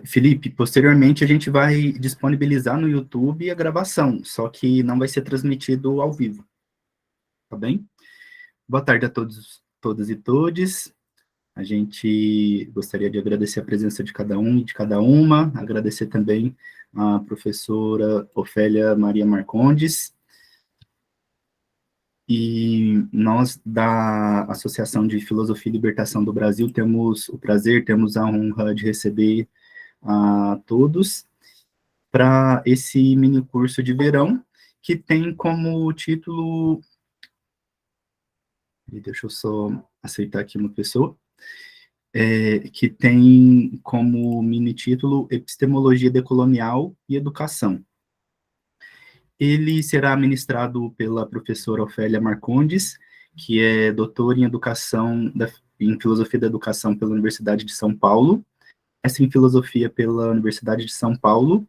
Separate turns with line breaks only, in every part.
Felipe, posteriormente a gente vai disponibilizar no YouTube a gravação, só que não vai ser transmitido ao vivo, tá bem? Boa tarde a todos, todas e todes. A gente gostaria de agradecer a presença de cada um e de cada uma, agradecer também a professora Ofélia Maria Marcondes, e nós, da Associação de Filosofia e Libertação do Brasil, temos o prazer, temos a honra de receber a todos para esse mini curso de verão, que tem como título, deixa eu só aceitar aqui uma pessoa, que tem como mini título Epistemologia Decolonial e Educação. Ele será ministrado pela professora Ofélia Marcondes, que é doutora em educação, em filosofia da educação pela Universidade de São Paulo, mestre em filosofia pela Universidade de São Paulo,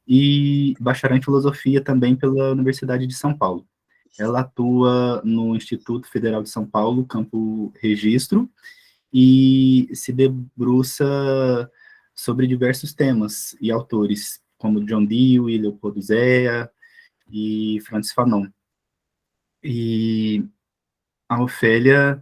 e bacharel em filosofia também pela Universidade de São Paulo. Ela atua no Instituto Federal de São Paulo, Campo Registro, e se debruça sobre diversos temas e autores, como John Dewey, Leopoldo Zea e Francis Fanon. E a Ofélia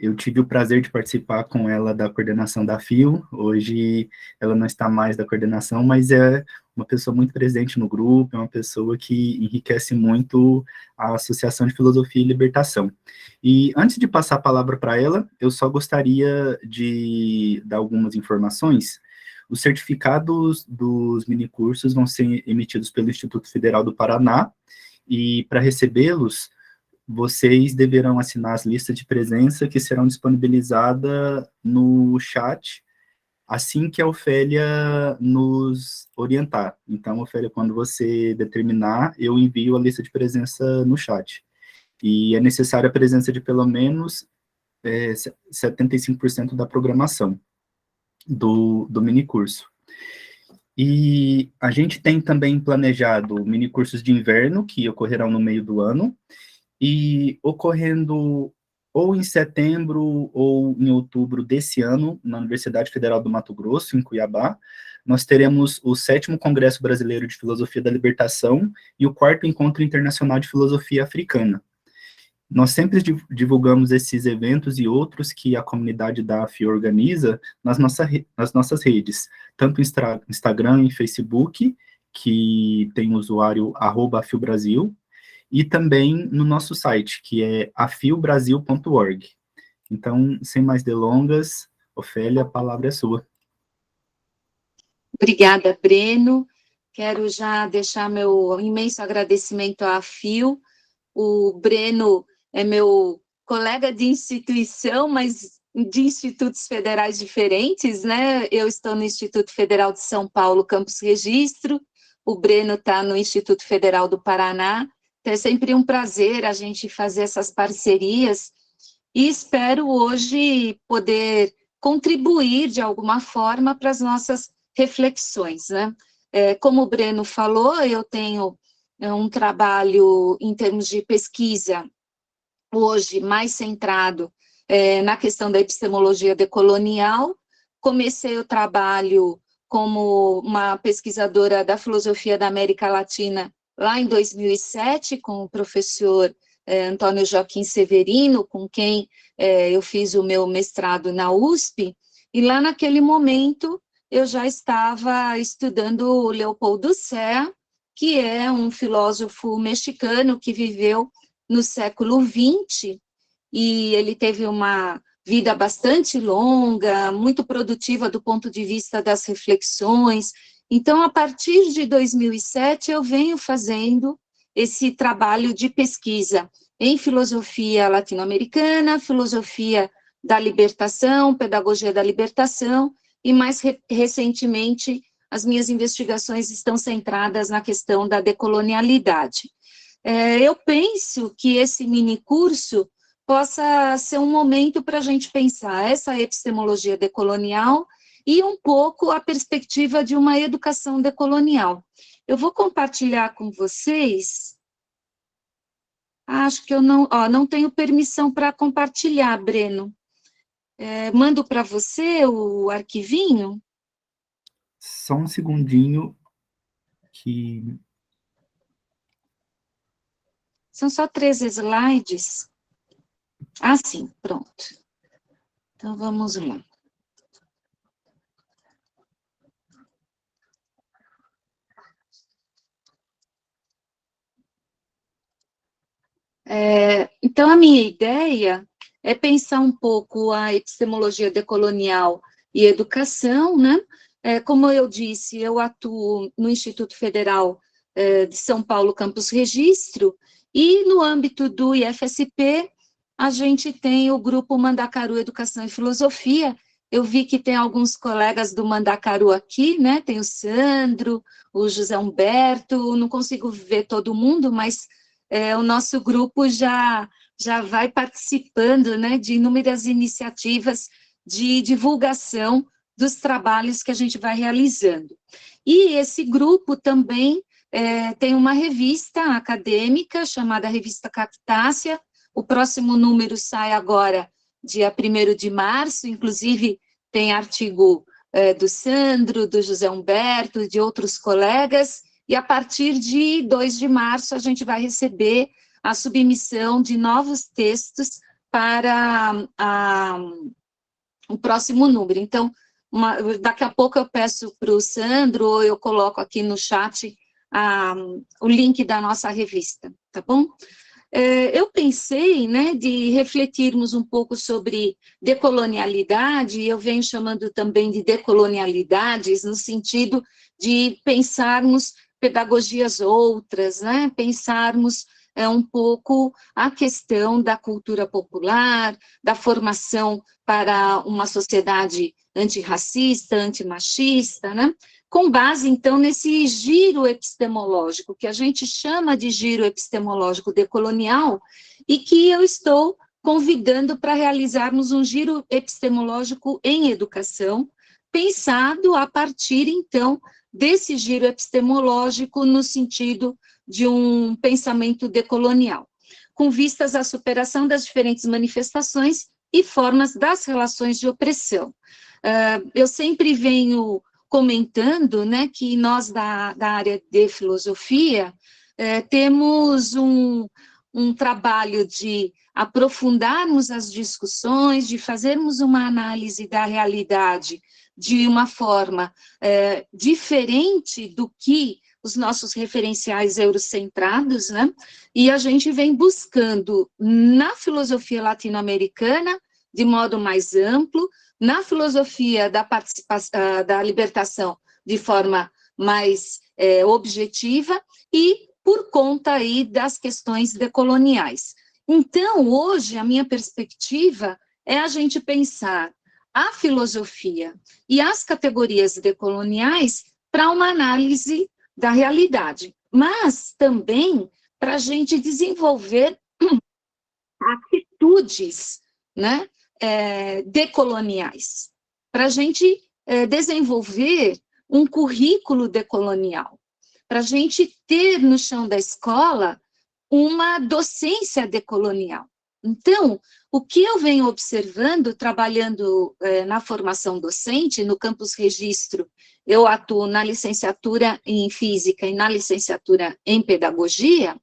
eu tive o prazer de participar com ela da coordenação da FIO. Hoje ela não está mais da coordenação, mas é uma pessoa muito presente no grupo, é uma pessoa que enriquece muito a Associação de Filosofia e Libertação. E antes de passar a palavra para ela, eu só gostaria de dar algumas informações. Os certificados dos minicursos vão ser emitidos pelo Instituto Federal do Paraná, e para recebê-los, vocês deverão assinar as listas de presença que serão disponibilizadas no chat assim que a Ofélia nos orientar. Então, Ofélia, quando você determinar, eu envio a lista de presença no chat. E é necessária a presença de pelo menos 75% da programação do minicurso. E a gente tem também planejado minicursos de inverno, que ocorrerão no meio do ano, e ocorrendo ou em setembro ou em outubro desse ano, na Universidade Federal do Mato Grosso, em Cuiabá, nós teremos o 7º Congresso Brasileiro de Filosofia da Libertação e o 4º Encontro Internacional de Filosofia Africana. Nós sempre divulgamos esses eventos e outros que a comunidade da AFI organiza nas nossas redes, tanto Instagram e Facebook, que tem o usuário @afiobrasil, e também no nosso site, que é afiobrasil.org. Então, sem mais delongas, Ofélia, a palavra é sua.
Obrigada, Breno. Quero já deixar meu imenso agradecimento à AFIO. O Breno é meu colega de instituição, mas de institutos federais diferentes, né? Eu estou no Instituto Federal de São Paulo, Campus Registro, o Breno está no Instituto Federal do Paraná. Então, é sempre um prazer a gente fazer essas parcerias e espero hoje poder contribuir de alguma forma para as nossas reflexões, né? Como o Breno falou, eu tenho um trabalho em termos de pesquisa hoje mais centrado na questão da epistemologia decolonial. Comecei o trabalho como uma pesquisadora da filosofia da América Latina lá em 2007, com o professor Antônio Joaquim Severino, com quem eu fiz o meu mestrado na USP, e lá naquele momento eu já estava estudando o Leopoldo Zea, que é um filósofo mexicano que viveu no século XX, e ele teve uma vida bastante longa, muito produtiva do ponto de vista das reflexões. Então, a partir de 2007, eu venho fazendo esse trabalho de pesquisa em filosofia latino-americana, filosofia da libertação, pedagogia da libertação, e mais recentemente, as minhas investigações estão centradas na questão da decolonialidade. Eu penso que esse mini curso possa ser um momento para a gente pensar essa epistemologia decolonial e um pouco a perspectiva de uma educação decolonial. Eu vou compartilhar com vocês. Acho que eu não tenho permissão para compartilhar, Breno. Mando para você o arquivinho?
Só um segundinho que...
São só 3 slides. Ah, sim, pronto. Então, vamos lá. Então, a minha ideia é pensar um pouco a epistemologia decolonial e educação, né? Como eu disse, eu atuo no Instituto Federal de São Paulo, Campus Registro, e no âmbito do IFSP, a gente tem o grupo Mandacaru Educação e Filosofia. Eu vi que tem alguns colegas do Mandacaru aqui, né? Tem o Sandro, o José Humberto, não consigo ver todo mundo, mas o nosso grupo já vai participando, né, de inúmeras iniciativas de divulgação dos trabalhos que a gente vai realizando. E esse grupo também tem uma revista acadêmica chamada Revista Cactácea. O próximo número sai agora, dia 1º de março, inclusive tem artigo do Sandro, do José Humberto, de outros colegas, e a partir de 2 de março a gente vai receber a submissão de novos textos para o próximo número. Então, daqui a pouco eu peço para o Sandro, ou eu coloco aqui no chat o link da nossa revista, tá bom? Eu pensei, né, de refletirmos um pouco sobre decolonialidade, e eu venho chamando também de decolonialidades, no sentido de pensarmos pedagogias outras, né, pensarmos um pouco a questão da cultura popular, da formação para uma sociedade antirracista, antimachista, né, com base, então, nesse giro epistemológico, que a gente chama de giro epistemológico decolonial, e que eu estou convidando para realizarmos um giro epistemológico em educação, pensado a partir, então, desse giro epistemológico no sentido de um pensamento decolonial, com vistas à superação das diferentes manifestações e formas das relações de opressão. Eu sempre venho comentando, né, que nós da área de filosofia temos um trabalho de aprofundarmos as discussões, de fazermos uma análise da realidade de uma forma diferente do que os nossos referenciais eurocentrados, né? E a gente vem buscando na filosofia latino-americana, de modo mais amplo, na filosofia da participação, da libertação de forma mais objetiva e por conta aí das questões decoloniais. Então, hoje, a minha perspectiva é a gente pensar a filosofia e as categorias decoloniais para uma análise da realidade, mas também para a gente desenvolver atitudes, né, decoloniais, para a gente desenvolver um currículo decolonial, para a gente ter no chão da escola uma docência decolonial. Então, o que eu venho observando, trabalhando na formação docente, no Campus Registro, eu atuo na licenciatura em Física e na licenciatura em Pedagogia,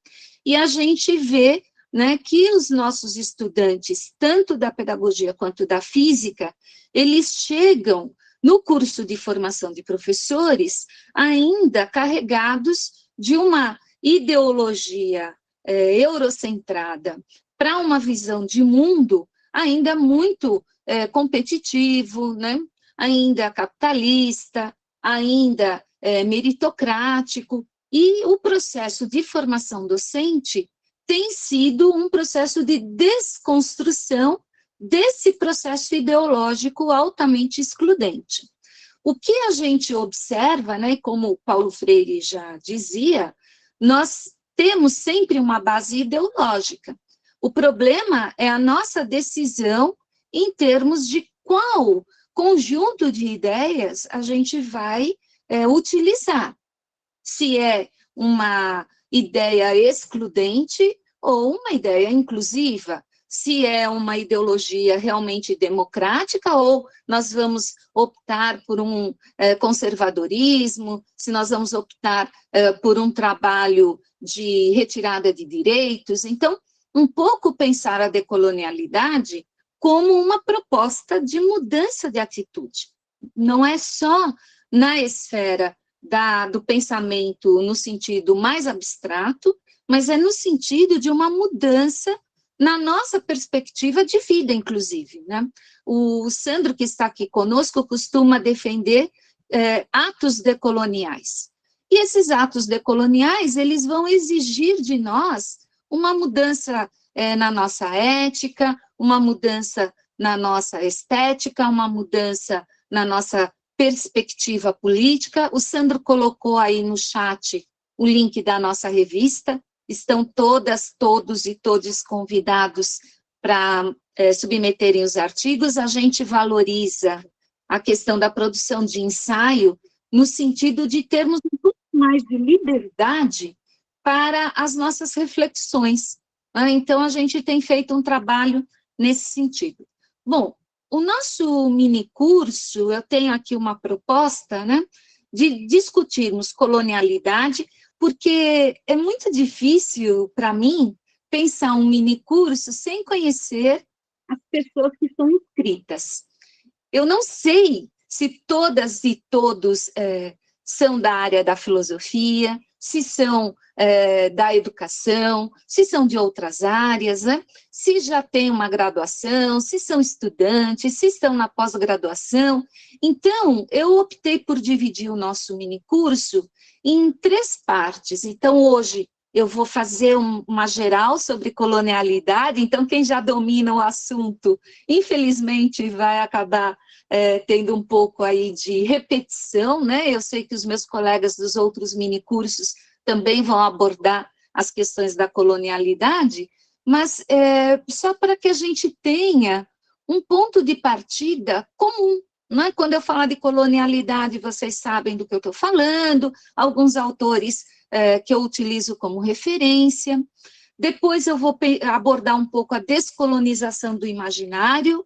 e a gente vê, né, que os nossos estudantes, tanto da pedagogia quanto da física, eles chegam no curso de formação de professores ainda carregados de uma ideologia eurocentrada para uma visão de mundo ainda muito competitivo, né, ainda capitalista, ainda meritocrático, e o processo de formação docente tem sido um processo de desconstrução desse processo ideológico altamente excludente. O que a gente observa, né, como o Paulo Freire já dizia, nós temos sempre uma base ideológica. O problema é a nossa decisão em termos de qual conjunto de ideias a gente vai utilizar. Se é uma ideia excludente ou uma ideia inclusiva, se é uma ideologia realmente democrática ou nós vamos optar por um conservadorismo, se nós vamos optar por um trabalho de retirada de direitos. Então, um pouco pensar a decolonialidade como uma proposta de mudança de atitude. Não é só na esfera do pensamento no sentido mais abstrato, mas é no sentido de uma mudança na nossa perspectiva de vida, inclusive, né? O Sandro, que está aqui conosco, costuma defender atos decoloniais. E esses atos decoloniais, eles vão exigir de nós uma mudança na nossa ética, uma mudança na nossa estética, uma mudança na nossa perspectiva política. O Sandro colocou aí no chat o link da nossa revista. Estão todas, todos e todos convidados para submeterem os artigos. A gente valoriza a questão da produção de ensaio no sentido de termos um pouco mais de liberdade para as nossas reflexões. Então, a gente tem feito um trabalho nesse sentido. Bom, o nosso minicurso, eu tenho aqui uma proposta, né, de discutirmos colonialidade, porque é muito difícil, para mim, pensar um minicurso sem conhecer as pessoas que são inscritas. Eu não sei se todas e todos são da área da filosofia, se são da educação, se são de outras áreas, né? Se já têm uma graduação, se são estudantes, se estão na pós-graduação. Então, eu optei por dividir o nosso minicurso em 3 partes. Então, hoje, eu vou fazer uma geral sobre colonialidade, então quem já domina o assunto, infelizmente, vai acabar tendo um pouco aí de repetição, né? Eu sei que os meus colegas dos outros minicursos também vão abordar as questões da colonialidade, mas só para que a gente tenha um ponto de partida comum. Não é? Quando eu falar de colonialidade, vocês sabem do que eu estou falando, alguns autores que eu utilizo como referência. Depois eu vou abordar um pouco a descolonização do imaginário.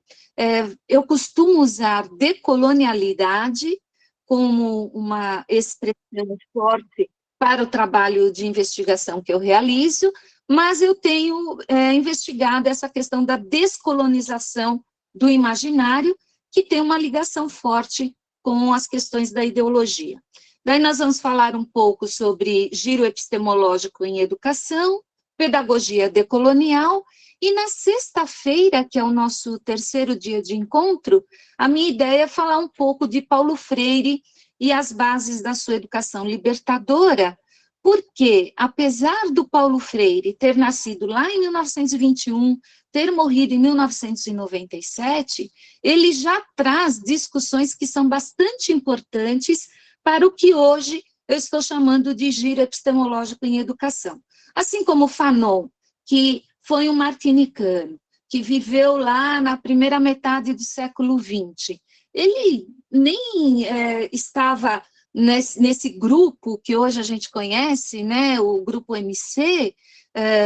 Eu costumo usar decolonialidade como uma expressão forte para o trabalho de investigação que eu realizo, mas eu tenho investigado essa questão da descolonização do imaginário, que tem uma ligação forte com as questões da ideologia. Daí nós vamos falar um pouco sobre giro epistemológico em educação, pedagogia decolonial, e na sexta-feira, que é o nosso 3º dia de encontro, a minha ideia é falar um pouco de Paulo Freire e as bases da sua educação libertadora, porque, apesar do Paulo Freire ter nascido lá em 1921, ter morrido em 1997, ele já traz discussões que são bastante importantes para o que hoje eu estou chamando de giro epistemológico em educação. Assim como Fanon, que foi um martinicano, que viveu lá na primeira metade do século XX, ele nem estava nesse grupo que hoje a gente conhece, né, o Grupo MC,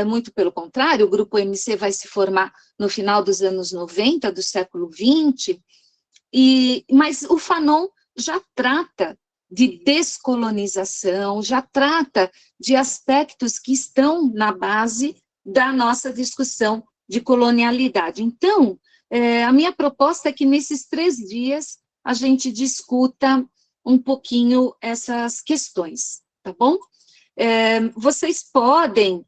muito pelo contrário, o Grupo MC vai se formar no final dos anos 90, do século XX, mas o Fanon já trata de descolonização, já trata de aspectos que estão na base da nossa discussão de colonialidade. Então, a minha proposta é que nesses 3 dias a gente discuta um pouquinho essas questões, tá bom? Vocês podem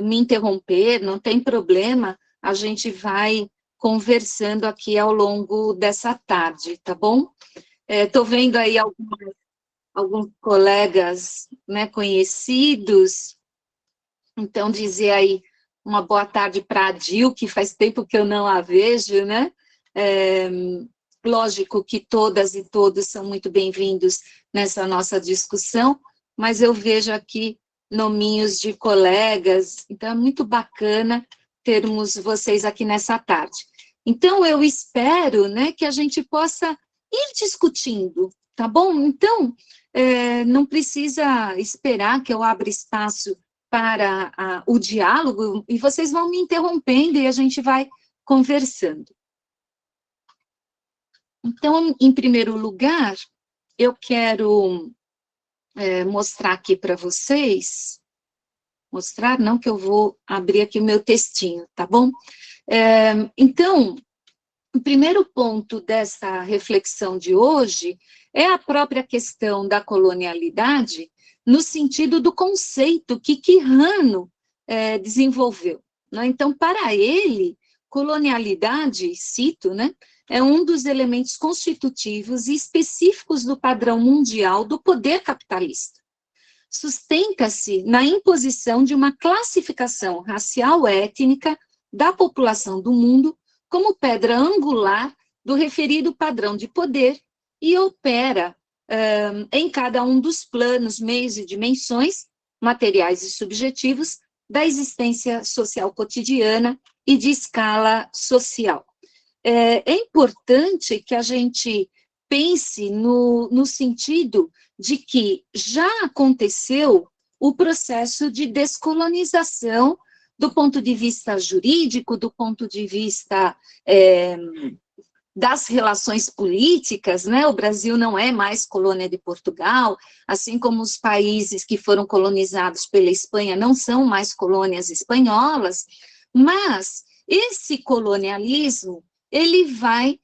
me interromper, não tem problema, a gente vai conversando aqui ao longo dessa tarde, tá bom? Estou vendo aí alguns colegas, né, conhecidos, então dizer aí uma boa tarde para a Dil, que faz tempo que eu não a vejo, né? Lógico que todas e todos são muito bem-vindos nessa nossa discussão, mas eu vejo aqui nominhos de colegas, então é muito bacana termos vocês aqui nessa tarde. Então, eu espero, né, que a gente possa ir discutindo, tá bom? Então, não precisa esperar que eu abra espaço para o diálogo, e vocês vão me interrompendo e a gente vai conversando. Então, em primeiro lugar, eu quero mostrar aqui para vocês, mostrar, não que eu vou abrir aqui o meu textinho, tá bom? Então, o primeiro ponto dessa reflexão de hoje é a própria questão da colonialidade, no sentido do conceito que Quijano desenvolveu, né? Então, para ele, colonialidade, cito, né, é um dos elementos constitutivos e específicos do padrão mundial do poder capitalista. Sustenta-se na imposição de uma classificação racial étnica da população do mundo como pedra angular do referido padrão de poder e opera em cada um dos planos, meios e dimensões, materiais e subjetivos, da existência social cotidiana e de escala social. É importante que a gente pense no sentido de que já aconteceu o processo de descolonização do ponto de vista jurídico, do ponto de vista das relações políticas, né? O Brasil não é mais colônia de Portugal, assim como os países que foram colonizados pela Espanha não são mais colônias espanholas, mas esse colonialismo, ele vai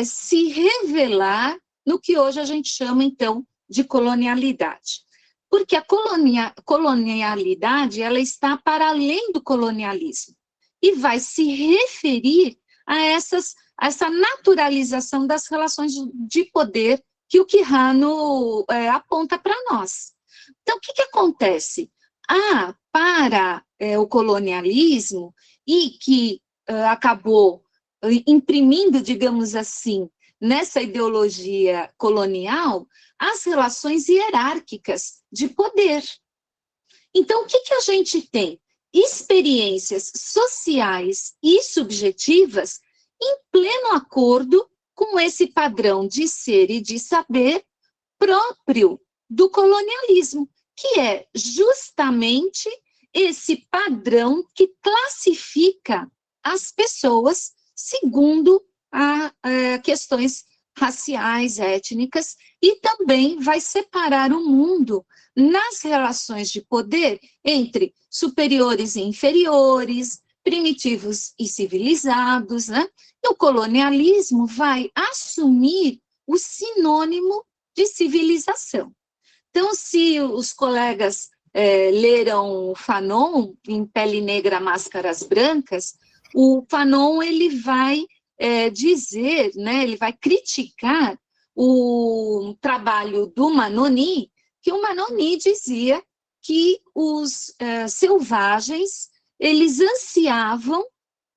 se revelar no que hoje a gente chama, então, de colonialidade. Porque a colonialidade, ela está para além do colonialismo e vai se referir a essa naturalização das relações de poder que o Quijano aponta para nós. Então, o que acontece? Para o colonialismo, e que acabou imprimindo, digamos assim, nessa ideologia colonial, as relações hierárquicas de poder. Então, o que a gente tem? Experiências sociais e subjetivas em pleno acordo com esse padrão de ser e de saber próprio do colonialismo, que é justamente esse padrão que classifica as pessoas segundo questões raciais, étnicas, e também vai separar o mundo nas relações de poder entre superiores e inferiores, primitivos e civilizados, né? E o colonialismo vai assumir o sinônimo de civilização. Então, se os colegas leram Fanon, em Pele Negra, Máscaras Brancas, o Fanon, ele vai dizer, né, ele vai criticar o trabalho do Manoni, que o Manoni dizia que os selvagens, eles ansiavam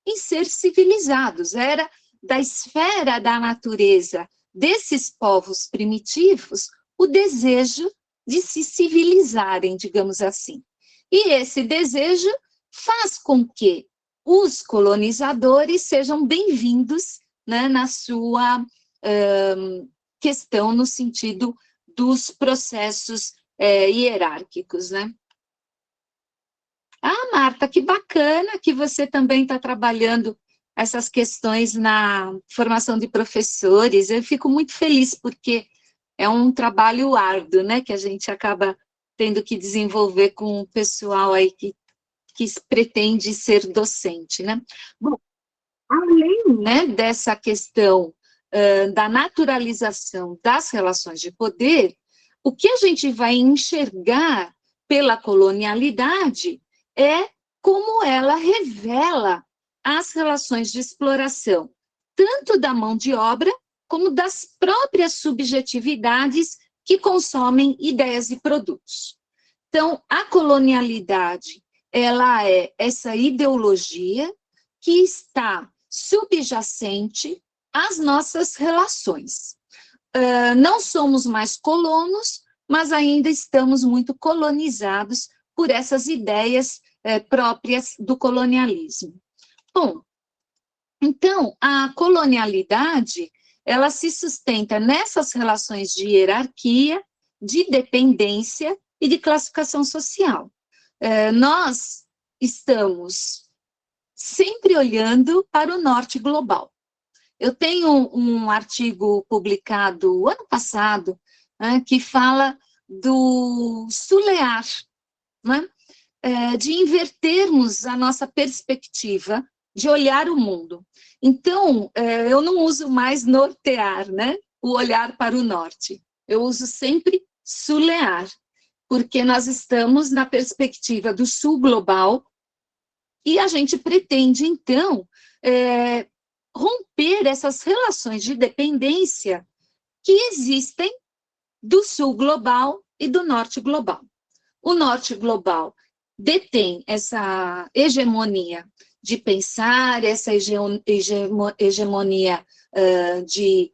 em ser civilizados, era da esfera da natureza desses povos primitivos o desejo de se civilizarem, digamos assim. E esse desejo faz com que os colonizadores sejam bem-vindos, né, na sua questão no sentido dos processos hierárquicos, né? Marta, que bacana que você também está trabalhando essas questões na formação de professores. Eu fico muito feliz, porque é um trabalho árduo, né, que a gente acaba tendo que desenvolver com o pessoal aí que pretende ser docente, né? Bom, além, né, dessa questão da naturalização das relações de poder, o que a gente vai enxergar pela colonialidade é como ela revela as relações de exploração, tanto da mão de obra, como das próprias subjetividades que consomem ideias e produtos. Então, a colonialidade, ela é essa ideologia que está subjacente às nossas relações. Não somos mais colonos, mas ainda estamos muito colonizados por essas ideias próprias do colonialismo. Bom, então, a colonialidade, ela se sustenta nessas relações de hierarquia, de dependência e de classificação social. nós estamos sempre olhando para o norte global. Eu tenho um artigo publicado ano passado, né, que fala do sulear, né, de invertermos a nossa perspectiva de olhar o mundo. Então, eu não uso mais nortear, né, o olhar para o norte. Eu uso sempre sulear, porque nós estamos na perspectiva do sul global e a gente pretende, então, romper essas relações de dependência que existem do sul global e do norte global. O norte global detém essa hegemonia de pensar, essa hegemonia de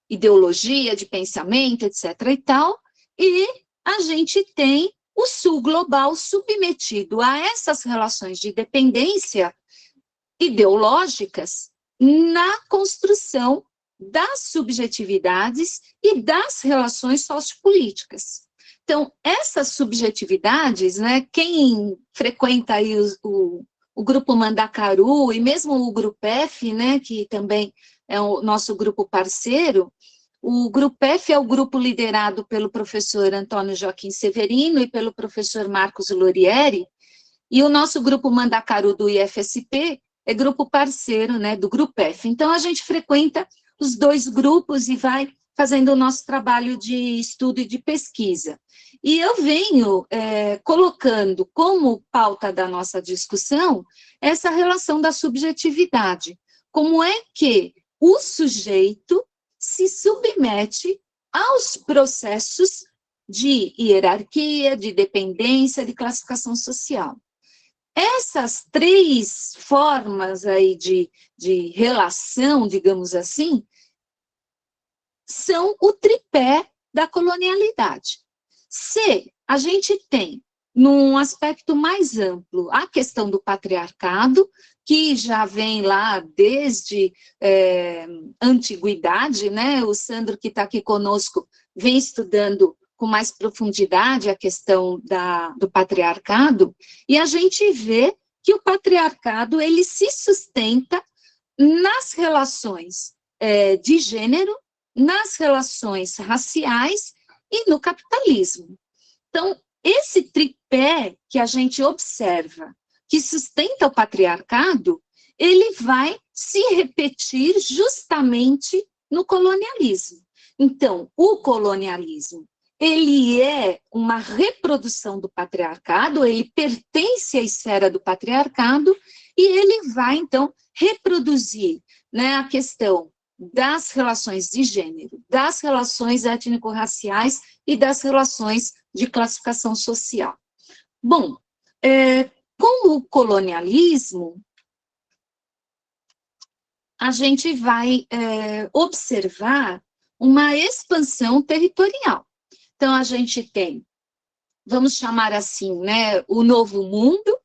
ideologia, de pensamento, etc. e tal, e a gente tem o sul global submetido a essas relações de dependência ideológicas na construção das subjetividades e das relações sociopolíticas. Então, essas subjetividades, né, quem frequenta aí o grupo Mandacaru e mesmo o Grupo F, né, que também é o nosso grupo parceiro, o Grupo F é o grupo liderado pelo professor Antônio Joaquim Severino e pelo professor Marcos Lorieri, e o nosso grupo Mandacaru do IFSP é grupo parceiro, né, do Grupo F. Então, a gente frequenta os dois grupos e vai fazendo o nosso trabalho de estudo e de pesquisa. E eu venho colocando como pauta da nossa discussão essa relação da subjetividade. Como é que o sujeito se submete aos processos de hierarquia, de dependência, de classificação social. Essas três formas aí de relação, digamos assim, são o tripé da colonialidade. Se a gente tem, num aspecto mais amplo, a questão do patriarcado, que já vem lá desde antiguidade, né? O Sandro, que está aqui conosco, vem estudando com mais profundidade a questão do patriarcado, e a gente vê que o patriarcado ele se sustenta nas relações de gênero, nas relações raciais e no capitalismo. Então, esse tripé que a gente observa, que sustenta o patriarcado, ele vai se repetir justamente no colonialismo. Então, o colonialismo, ele é uma reprodução do patriarcado, ele pertence à esfera do patriarcado, e ele vai, então, reproduzir, né, a questão das relações de gênero, das relações étnico-raciais e das relações de classificação social. Bom, com o colonialismo, a gente vai observar uma expansão territorial. Então, a gente tem, vamos chamar assim, né, o Novo Mundo,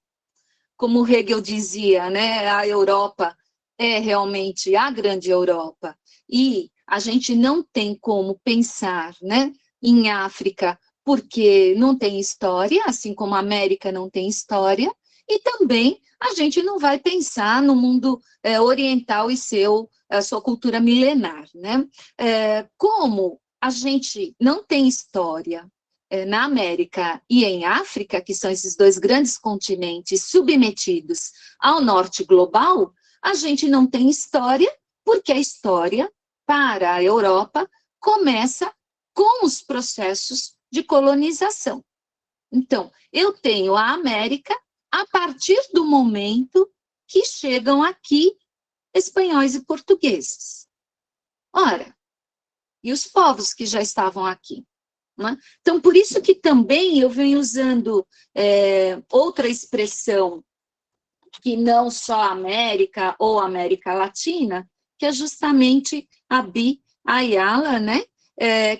como Hegel dizia, né, a Europa é realmente a grande Europa, e a gente não tem como pensar, né, em África, porque não tem história, assim como a América não tem história, e também a gente não vai pensar no mundo oriental e a sua cultura milenar, né? Como a gente não tem história na América e em África, que são esses dois grandes continentes submetidos ao norte global, a gente não tem história, porque a história, para a Europa, começa com os processos de colonização. Então, eu tenho a América a partir do momento que chegam aqui espanhóis e portugueses. Ora, e os povos que já estavam aqui? Né? Então, por isso que também eu venho usando outra expressão, que não só América ou América Latina, que é justamente a Bi Ayala, né?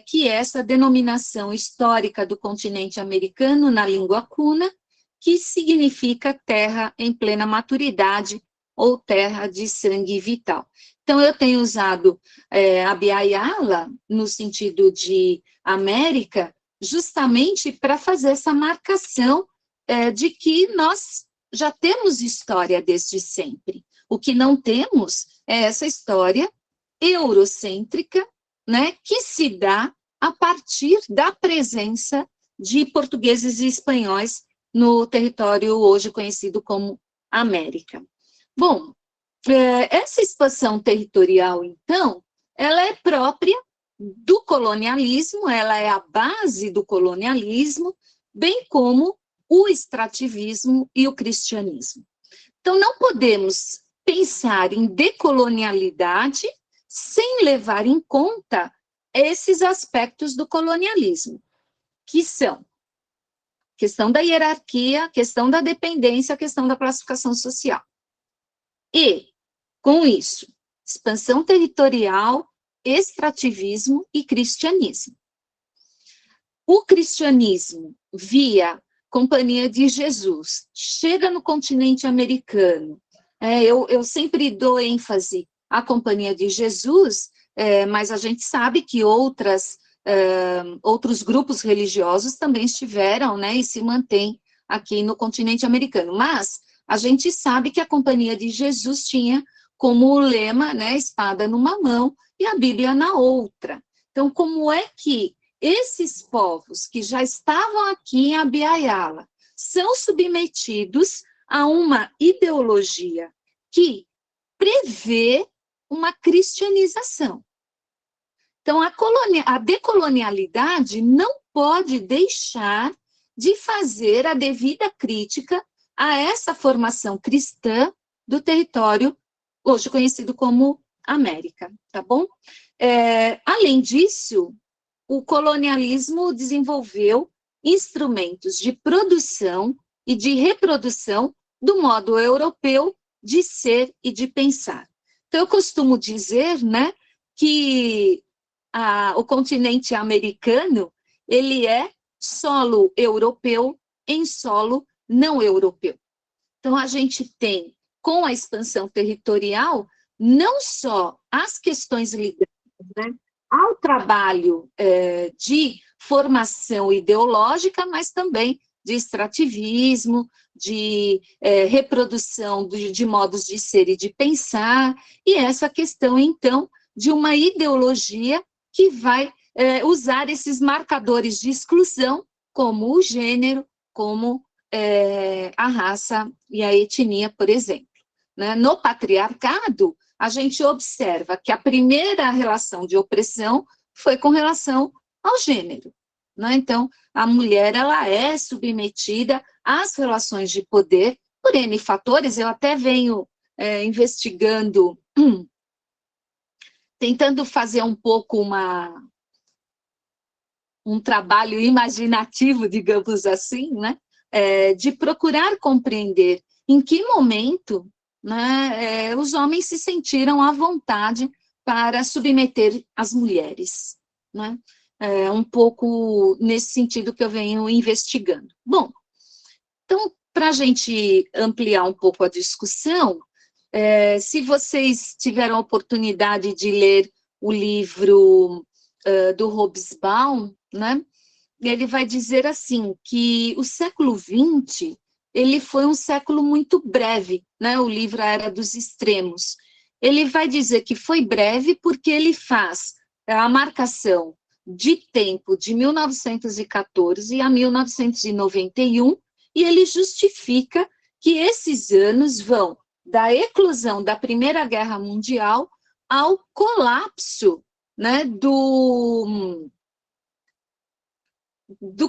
Que é essa denominação histórica do continente americano na língua cuna, que significa terra em plena maturidade ou terra de sangue vital. Então, eu tenho usado a Bi Ayala no sentido de América, justamente para fazer essa marcação de que nós já temos história desde sempre. O que não temos é essa história eurocêntrica, né, que se dá a partir da presença de portugueses e espanhóis no território hoje conhecido como América. Bom, essa expansão territorial, então, ela é própria do colonialismo, ela é a base do colonialismo, bem como o extrativismo e o cristianismo. Então, não podemos pensar em decolonialidade sem levar em conta esses aspectos do colonialismo, que são a questão da hierarquia, a questão da dependência, a questão da classificação social. E, com isso, expansão territorial, extrativismo e cristianismo. O cristianismo, via Companhia de Jesus, chega no continente americano. Eu sempre dou ênfase à Companhia de Jesus, mas a gente sabe que outros grupos religiosos também estiveram, né, e se mantêm aqui no continente americano. Mas a gente sabe que a Companhia de Jesus tinha como lema, né, espada numa mão e a Bíblia na outra. Então, como é que esses povos que já estavam aqui em Abya-Yala são submetidos a uma ideologia que prevê uma cristianização? Então, a decolonialidade não pode deixar de fazer a devida crítica a essa formação cristã do território hoje conhecido como América, tá bom? Além disso, o colonialismo desenvolveu instrumentos de produção e de reprodução do modo europeu de ser e de pensar. Então, eu costumo dizer, né, que o continente americano, ele é solo europeu em solo não europeu. Então, a gente tem, com a expansão territorial, não só as questões ligadas, né, ao trabalho de formação ideológica, mas também de extrativismo, de reprodução de modos de ser e de pensar, e essa questão, então, de uma ideologia que vai usar esses marcadores de exclusão, como o gênero, como a raça e a etnia, por exemplo. Né? No patriarcado, a gente observa que a primeira relação de opressão foi com relação ao gênero. Né? Então, a mulher ela é submetida às relações de poder por N fatores. Eu até venho investigando, tentando fazer um pouco um trabalho imaginativo, digamos assim, né? De procurar compreender em que momento, né, os homens se sentiram à vontade para submeter as mulheres, né? Um pouco nesse sentido que eu venho investigando. Bom, então, para a gente ampliar um pouco a discussão, se vocês tiveram a oportunidade de ler o livro do Hobsbawm, né, ele vai dizer assim, que o século XX, ele foi um século muito breve, né, o livro A Era dos Extremos. Ele vai dizer que foi breve porque ele faz a marcação de tempo de 1914 a 1991, e ele justifica que esses anos vão da eclosão da Primeira Guerra Mundial ao colapso, né, do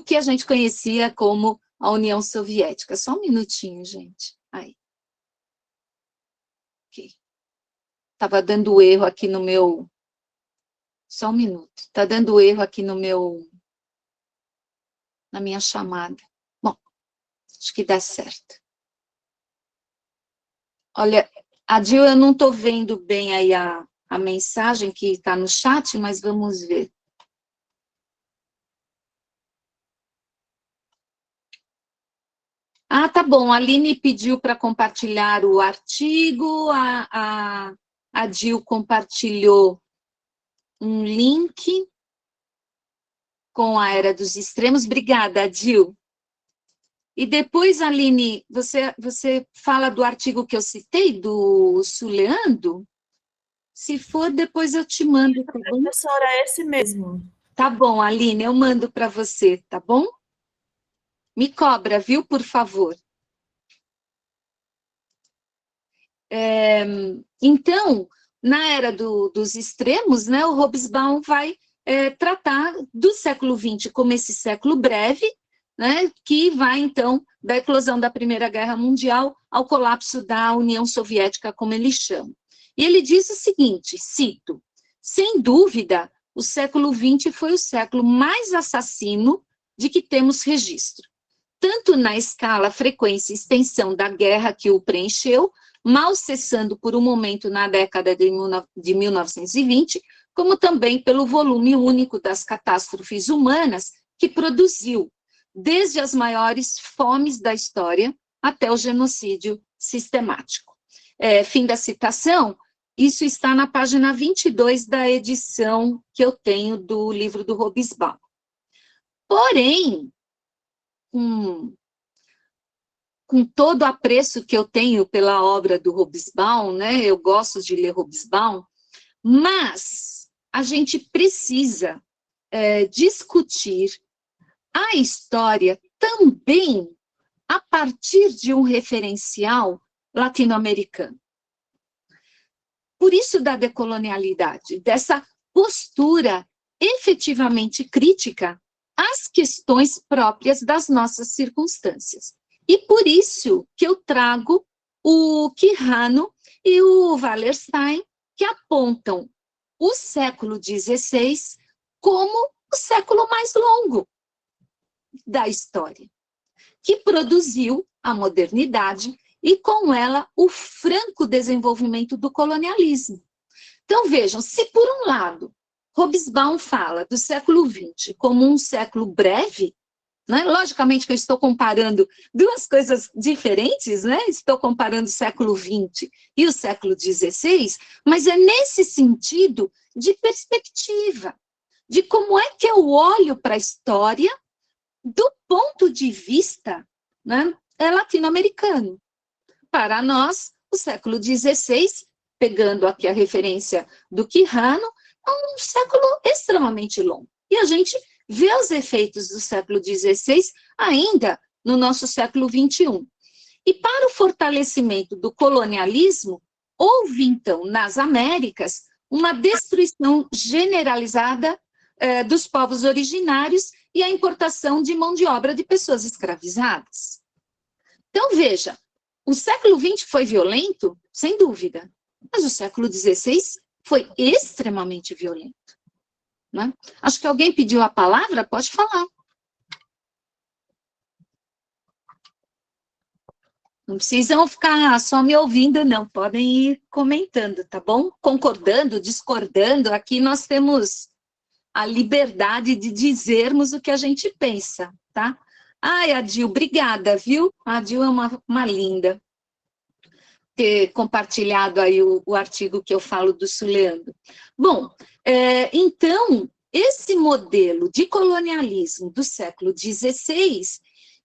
que a gente conhecia como a União Soviética. Só um minutinho, gente. Aí. Ok. Estava dando erro aqui no meu... Só um minuto. Está dando erro aqui no meu... na minha chamada. Bom, acho que dá certo. Olha, Adil, eu não estou vendo bem aí a mensagem que está no chat, mas vamos ver. Ah, tá bom, a Aline pediu para compartilhar o artigo, a Adil compartilhou um link. com a Era dos Extremos. Obrigada, Adil. E depois, Aline, você fala do artigo que eu citei, do Suleando? Se for, depois eu te mando, tá bom?
Professora, é esse mesmo.
Tá bom, Aline, eu mando para você, tá bom? Me cobra, viu, por favor. Então, na Era dos Extremos, né, o Hobsbawm vai tratar do século XX como esse século breve, né, que vai, então, da eclosão da Primeira Guerra Mundial ao colapso da União Soviética, como ele chama. E ele diz o seguinte, cito, sem dúvida, o século XX foi o século mais assassino de que temos registro, tanto na escala, frequência e extensão da guerra que o preencheu, mal cessando por um momento na década de 1920, como também pelo volume único das catástrofes humanas que produziu, desde as maiores fomes da história até o genocídio sistemático. Fim da citação, isso está na página 22 da edição que eu tenho do livro do Hobsbawm. Porém, com todo o apreço que eu tenho pela obra do Hobsbawm, né, eu gosto de ler Hobsbawm, mas a gente precisa discutir a história também a partir de um referencial latino-americano. Por isso da decolonialidade, dessa postura efetivamente crítica às questões próprias das nossas circunstâncias. E por isso que eu trago o Quijano e o Wallerstein, que apontam o século XVI como o século mais longo da história, que produziu a modernidade e, com ela, o franco desenvolvimento do colonialismo. Então, vejam, se por um lado, Hobsbawm fala do século XX como um século breve, né? Logicamente que eu estou comparando duas coisas diferentes, né? Estou comparando o século XX e o século XVI, mas é nesse sentido de perspectiva, de como é que eu olho para a história do ponto de vista, né, latino-americano. Para nós, o século XVI, pegando aqui a referência do Quijano, é um século extremamente longo. E a gente vê os efeitos do século XVI ainda no nosso século XXI. E para o fortalecimento do colonialismo, houve, então, nas Américas, uma destruição generalizada dos povos originários e a importação de mão de obra de pessoas escravizadas. Então, veja, o século XX foi violento? Sem dúvida. Mas o século XVI foi extremamente violento. Né? Acho que alguém pediu a palavra, pode falar. Não precisam ficar só me ouvindo, não. Podem ir comentando, tá bom? Concordando, discordando. Aqui nós temos a liberdade de dizermos o que a gente pensa, tá? Ai, Adil, obrigada, viu? A Adil é uma linda. Ter compartilhado aí o artigo que eu falo do Suleando. Bom, então, esse modelo de colonialismo do século XVI,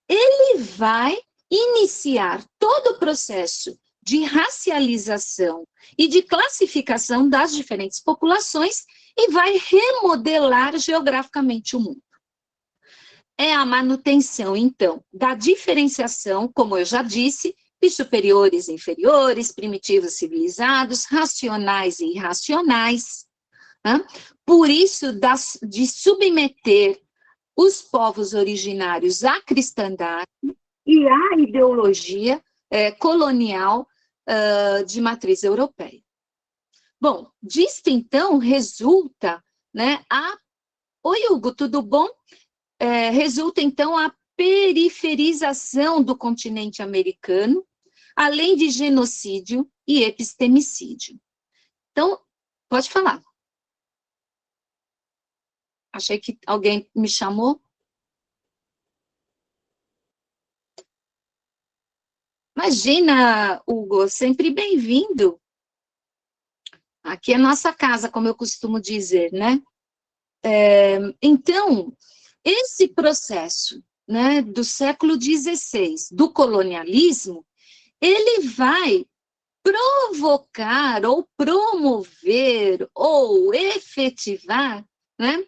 ele vai iniciar todo o processo de racialização e de classificação das diferentes populações e vai remodelar geograficamente o mundo. É a manutenção, então, da diferenciação, como eu já disse, de superiores e inferiores, primitivos civilizados, racionais e irracionais. Né? Por isso, de submeter os povos originários à cristandade e à ideologia colonial de matriz europeia. Bom, disto, então, resulta, né, Oi, Hugo, tudo bom? Resulta, então, a periferização do continente americano, além de genocídio e epistemicídio. Então, pode falar. Achei que alguém me chamou. Imagina, Hugo, sempre bem-vindo. Aqui é nossa casa, como eu costumo dizer, né? Então, esse processo, né, do século XVI, do colonialismo, ele vai provocar ou promover ou efetivar, né,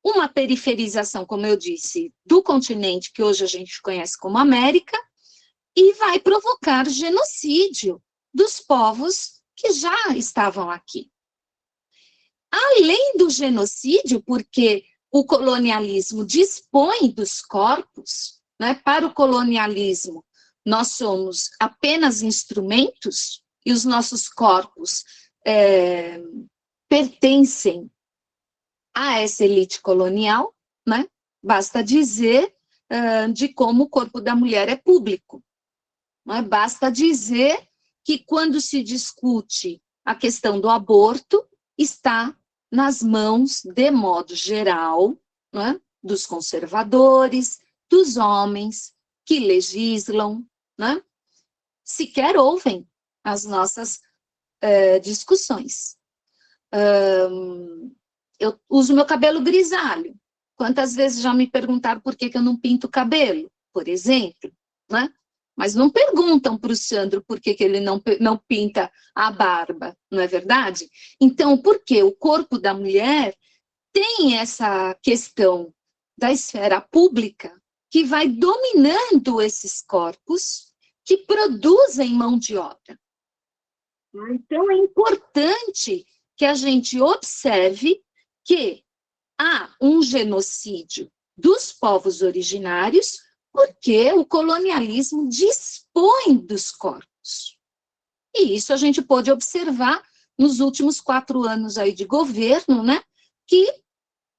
uma periferização, como eu disse, do continente que hoje a gente conhece como América, e vai provocar genocídio dos povos que já estavam aqui. Além do genocídio, porque o colonialismo dispõe dos corpos, né, para o colonialismo, nós somos apenas instrumentos, e os nossos corpos pertencem a essa elite colonial, né? Basta dizer de como o corpo da mulher é público. Né? Basta dizer que quando se discute a questão do aborto, está nas mãos, de modo geral, né, dos conservadores, dos homens que legislam, né? Sequer ouvem as nossas discussões. Eu uso meu cabelo grisalho. Quantas vezes já me perguntaram por que eu não pinto o cabelo, por exemplo, né? Mas não perguntam para o Sandro por que ele não pinta a barba, não é verdade? Então, por que o corpo da mulher tem essa questão da esfera pública que vai dominando esses corpos que produzem mão de obra. Então, é importante que a gente observe que há um genocídio dos povos originários porque o colonialismo dispõe dos corpos. E isso a gente pôde observar nos últimos 4 anos aí de governo, né? Que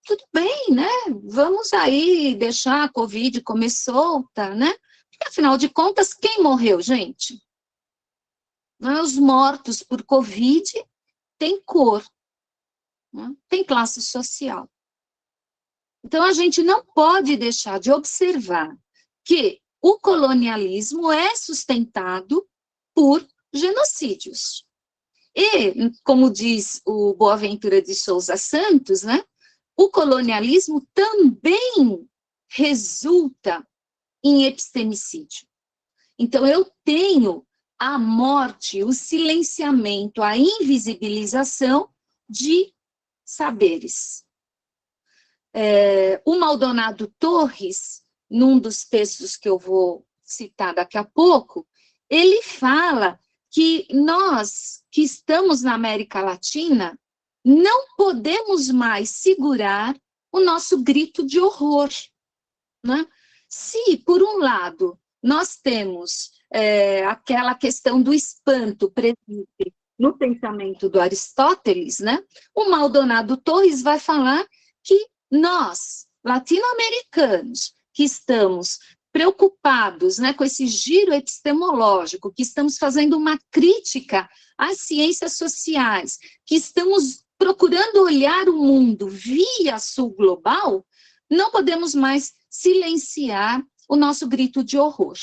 tudo bem, né? Vamos aí deixar a Covid comer solta, né? Porque, afinal de contas, quem morreu, gente? Os mortos por Covid têm cor, né? Tem classe social. Então, a gente não pode deixar de observar que o colonialismo é sustentado por genocídios. E, como diz o Boaventura de Souza Santos, né, o colonialismo também resulta em epistemicídio. Então, eu tenho a morte, o silenciamento, a invisibilização de saberes. O Maldonado Torres, num dos textos que eu vou citar daqui a pouco, ele fala que nós, que estamos na América Latina, não podemos mais segurar o nosso grito de horror, né? Se, por um lado, nós temos aquela questão do espanto presente no pensamento do Aristóteles, né? O Maldonado Torres vai falar que nós, latino-americanos, que estamos preocupados, né, com esse giro epistemológico, que estamos fazendo uma crítica às ciências sociais, que estamos procurando olhar o mundo via sul global, não podemos mais silenciar o nosso grito de horror.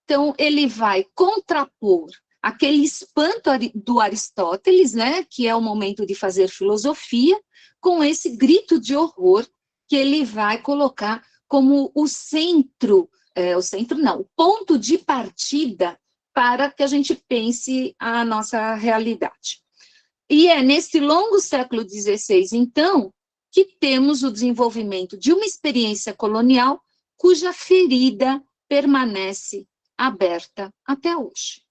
Então, ele vai contrapor aquele espanto do Aristóteles, né, que é o momento de fazer filosofia, com esse grito de horror que ele vai colocar como o centro, o ponto de partida para que a gente pense a nossa realidade. E é nesse longo século XVI, então, que temos o desenvolvimento de uma experiência colonial cuja ferida permanece aberta até hoje.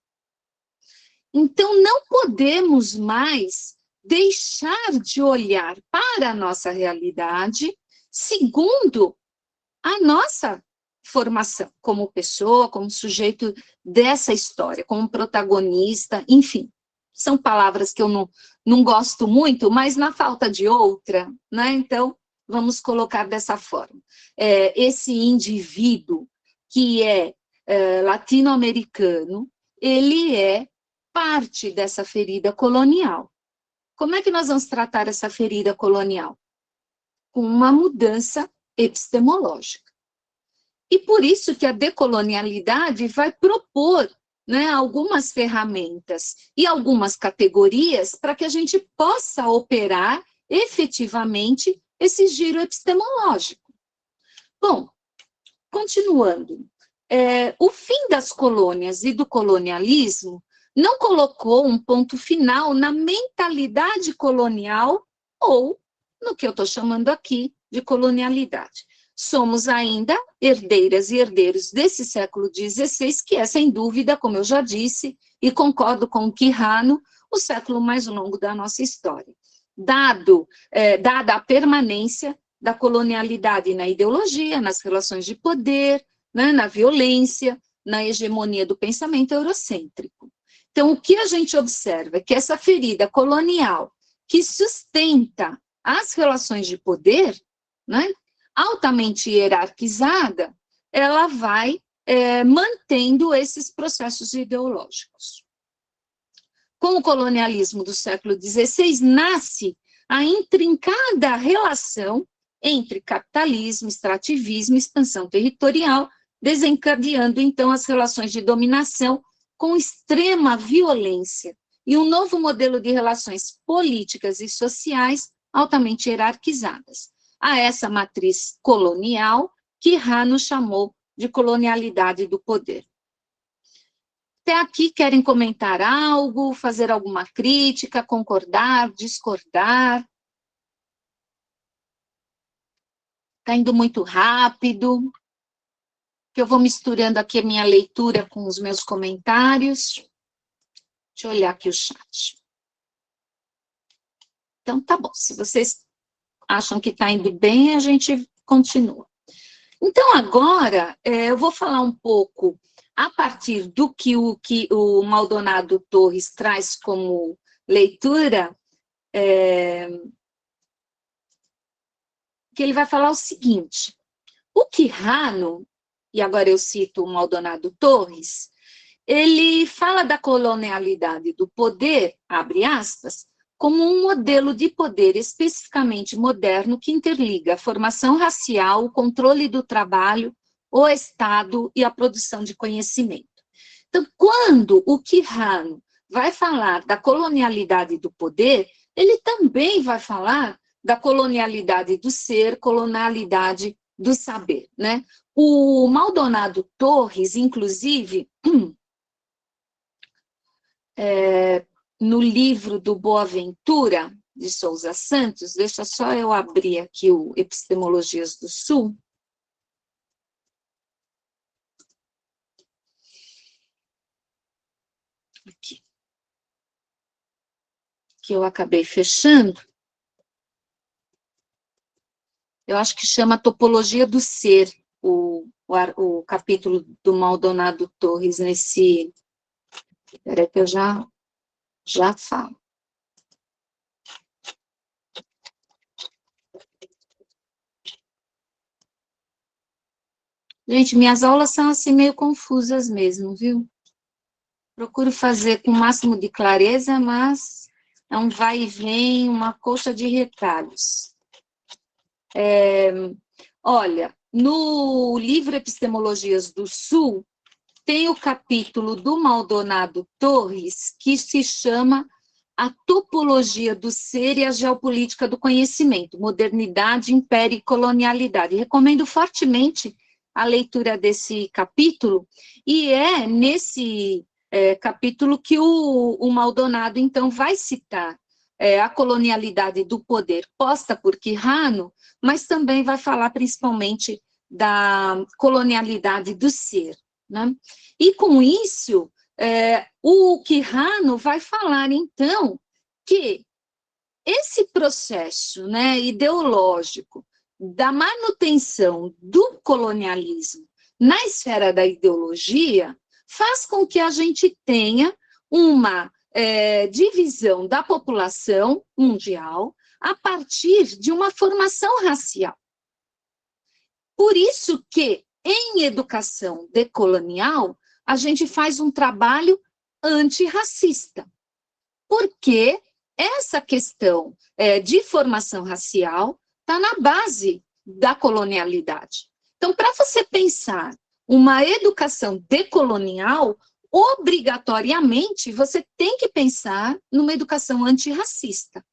Então, não podemos mais deixar de olhar para a nossa realidade segundo a nossa formação como pessoa, como sujeito dessa história, como protagonista, enfim. São palavras que eu não gosto muito, mas na falta de outra, né? Então, vamos colocar dessa forma. Esse indivíduo que é latino-americano, ele é parte dessa ferida colonial. Como é que nós vamos tratar essa ferida colonial? Com uma mudança epistemológica. E por isso que a decolonialidade vai propor, né, algumas ferramentas e algumas categorias para que a gente possa operar efetivamente esse giro epistemológico. Bom, continuando, o fim das colônias e do colonialismo não colocou um ponto final na mentalidade colonial ou no que eu estou chamando aqui de colonialidade. Somos ainda herdeiras e herdeiros desse século XVI, que é, sem dúvida, como eu já disse, e concordo com o Quijano, o século mais longo da nossa história. Dada a permanência da colonialidade na ideologia, nas relações de poder, né, na violência, na hegemonia do pensamento eurocêntrico. Então, o que a gente observa é que essa ferida colonial que sustenta as relações de poder, né, altamente hierarquizada, ela vai mantendo esses processos ideológicos. Com o colonialismo do século XVI, nasce a intrincada relação entre capitalismo, extrativismo e expansão territorial, desencadeando, então, as relações de dominação com extrema violência e um novo modelo de relações políticas e sociais altamente hierarquizadas. A essa matriz colonial que Quijano chamou de colonialidade do poder. Até aqui querem comentar algo, fazer alguma crítica, concordar, discordar? Está indo muito rápido, que eu vou misturando aqui a minha leitura com os meus comentários. Deixa eu olhar aqui o chat. Então, tá bom. Se vocês acham que está indo bem, a gente continua. Então, agora, eu vou falar um pouco a partir do que o Maldonado Torres traz como leitura, que ele vai falar o seguinte: o Quijano, e agora eu cito o Maldonado Torres, ele fala da colonialidade do poder, abre aspas, como um modelo de poder especificamente moderno que interliga a formação racial, o controle do trabalho, o Estado e a produção de conhecimento. Então, quando o Quijano vai falar da colonialidade do poder, ele também vai falar da colonialidade do ser, colonialidade do saber, né? O Maldonado Torres, inclusive, no livro do Boaventura, de Souza Santos, deixa só eu abrir aqui o Epistemologias do Sul. Aqui. Que eu acabei fechando. Eu acho que chama Topologia do Ser, o capítulo do Maldonado Torres nesse... Espera que eu já falo. Gente, minhas aulas são assim meio confusas mesmo, viu? Procuro fazer com o máximo de clareza, mas é um vai e vem, uma colcha de retalhos. Olha, no livro Epistemologias do Sul, tem o capítulo do Maldonado Torres, que se chama A Topologia do Ser e a Geopolítica do Conhecimento, Modernidade, Império e Colonialidade. Recomendo fortemente a leitura desse capítulo, e é nesse capítulo que o Maldonado, então, vai citar a colonialidade do poder posta por Quijano, mas também vai falar principalmente da colonialidade do ser, né? E com isso, o Quijano vai falar, então, que esse processo, né, ideológico da manutenção do colonialismo na esfera da ideologia faz com que a gente tenha uma divisão da população mundial a partir de uma formação racial. Por isso que, em educação decolonial, a gente faz um trabalho antirracista, porque essa questão de formação racial está na base da colonialidade. Então, para você pensar uma educação decolonial, obrigatoriamente você tem que pensar numa educação antirracista,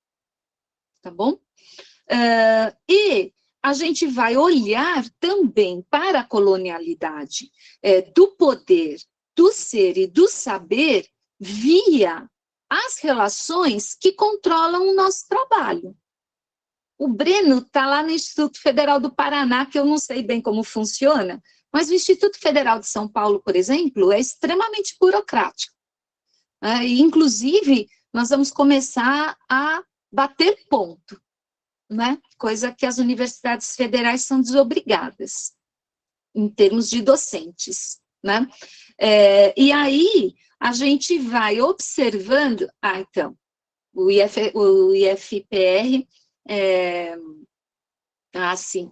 tá bom? E a gente vai olhar também para a colonialidade do poder, do ser e do saber via as relações que controlam o nosso trabalho. O Breno está lá no Instituto Federal do Paraná, que eu não sei bem como funciona, mas o Instituto Federal de São Paulo, por exemplo, é extremamente burocrático. E, inclusive, nós vamos começar a bater ponto, né? Coisa que as universidades federais são desobrigadas, em termos de docentes, né? E aí, a gente vai observando... então, o IFPR... sim,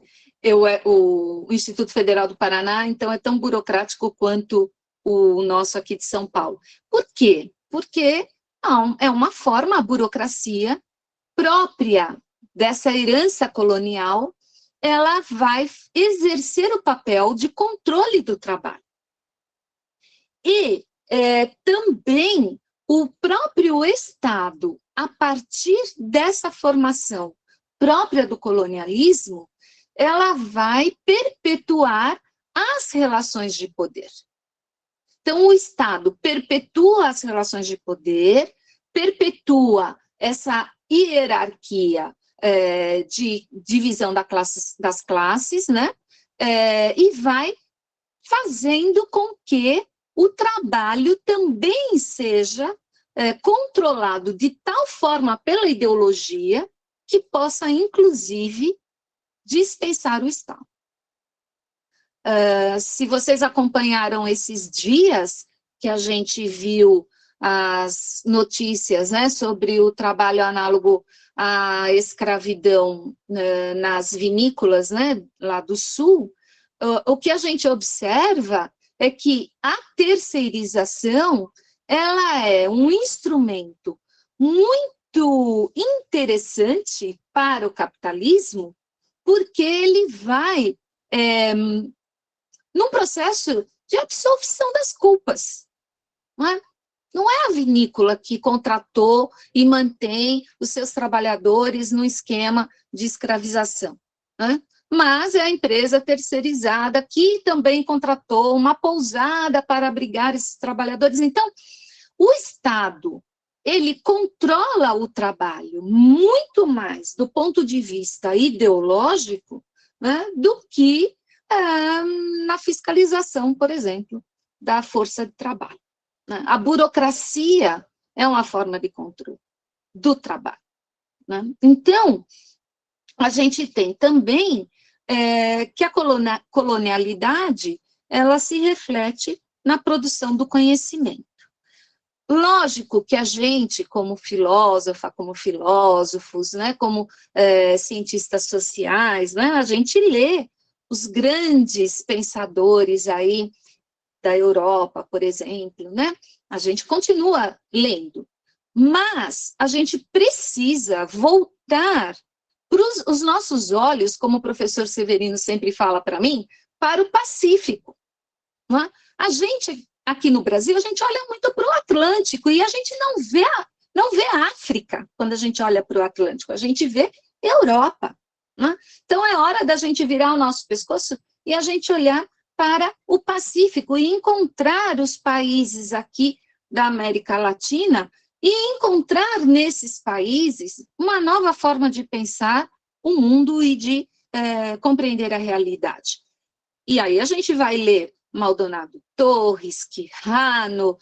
o Instituto Federal do Paraná, então, é tão burocrático quanto o nosso aqui de São Paulo. Por quê? Porque é uma forma, a burocracia própria dessa herança colonial, ela vai exercer o papel de controle do trabalho. E também o próprio Estado, a partir dessa formação própria do colonialismo, ela vai perpetuar as relações de poder. Então, o Estado perpetua as relações de poder, perpetua essa hierarquia de divisão das classes, né? E vai fazendo com que o trabalho também seja controlado de tal forma pela ideologia que possa, inclusive, dispensar o Estado. Se vocês acompanharam esses dias que a gente viu as notícias, né, sobre o trabalho análogo à escravidão nas vinícolas, né, lá do Sul, o que a gente observa é que a terceirização, ela é um instrumento muito interessante para o capitalismo, porque ele vai num processo de absolvição das culpas. Não é a vinícola que contratou e mantém os seus trabalhadores no esquema de escravização, né? Mas é a empresa terceirizada que também contratou uma pousada para abrigar esses trabalhadores. Então, o Estado, ele controla o trabalho muito mais do ponto de vista ideológico, né, do que na fiscalização, por exemplo, da força de trabalho. Né? A burocracia é uma forma de controle do trabalho. Né? Então, a gente tem também que a colonialidade, ela se reflete na produção do conhecimento. Lógico que a gente, como filósofa, como filósofos, né, como cientistas sociais, né, a gente lê os grandes pensadores aí da Europa, por exemplo, né, a gente continua lendo, mas a gente precisa voltar os nossos olhos, como o professor Severino sempre fala para mim, para o Pacífico. Não é? A gente, aqui no Brasil, a gente olha muito para o Atlântico e a gente não vê a África quando a gente olha para o Atlântico, a gente vê Europa. Não é? Então, é hora da gente virar o nosso pescoço e a gente olhar para o Pacífico e encontrar os países aqui da América Latina e encontrar nesses países uma nova forma de pensar o mundo e de compreender a realidade. E aí a gente vai ler Maldonado Torres, Quijano,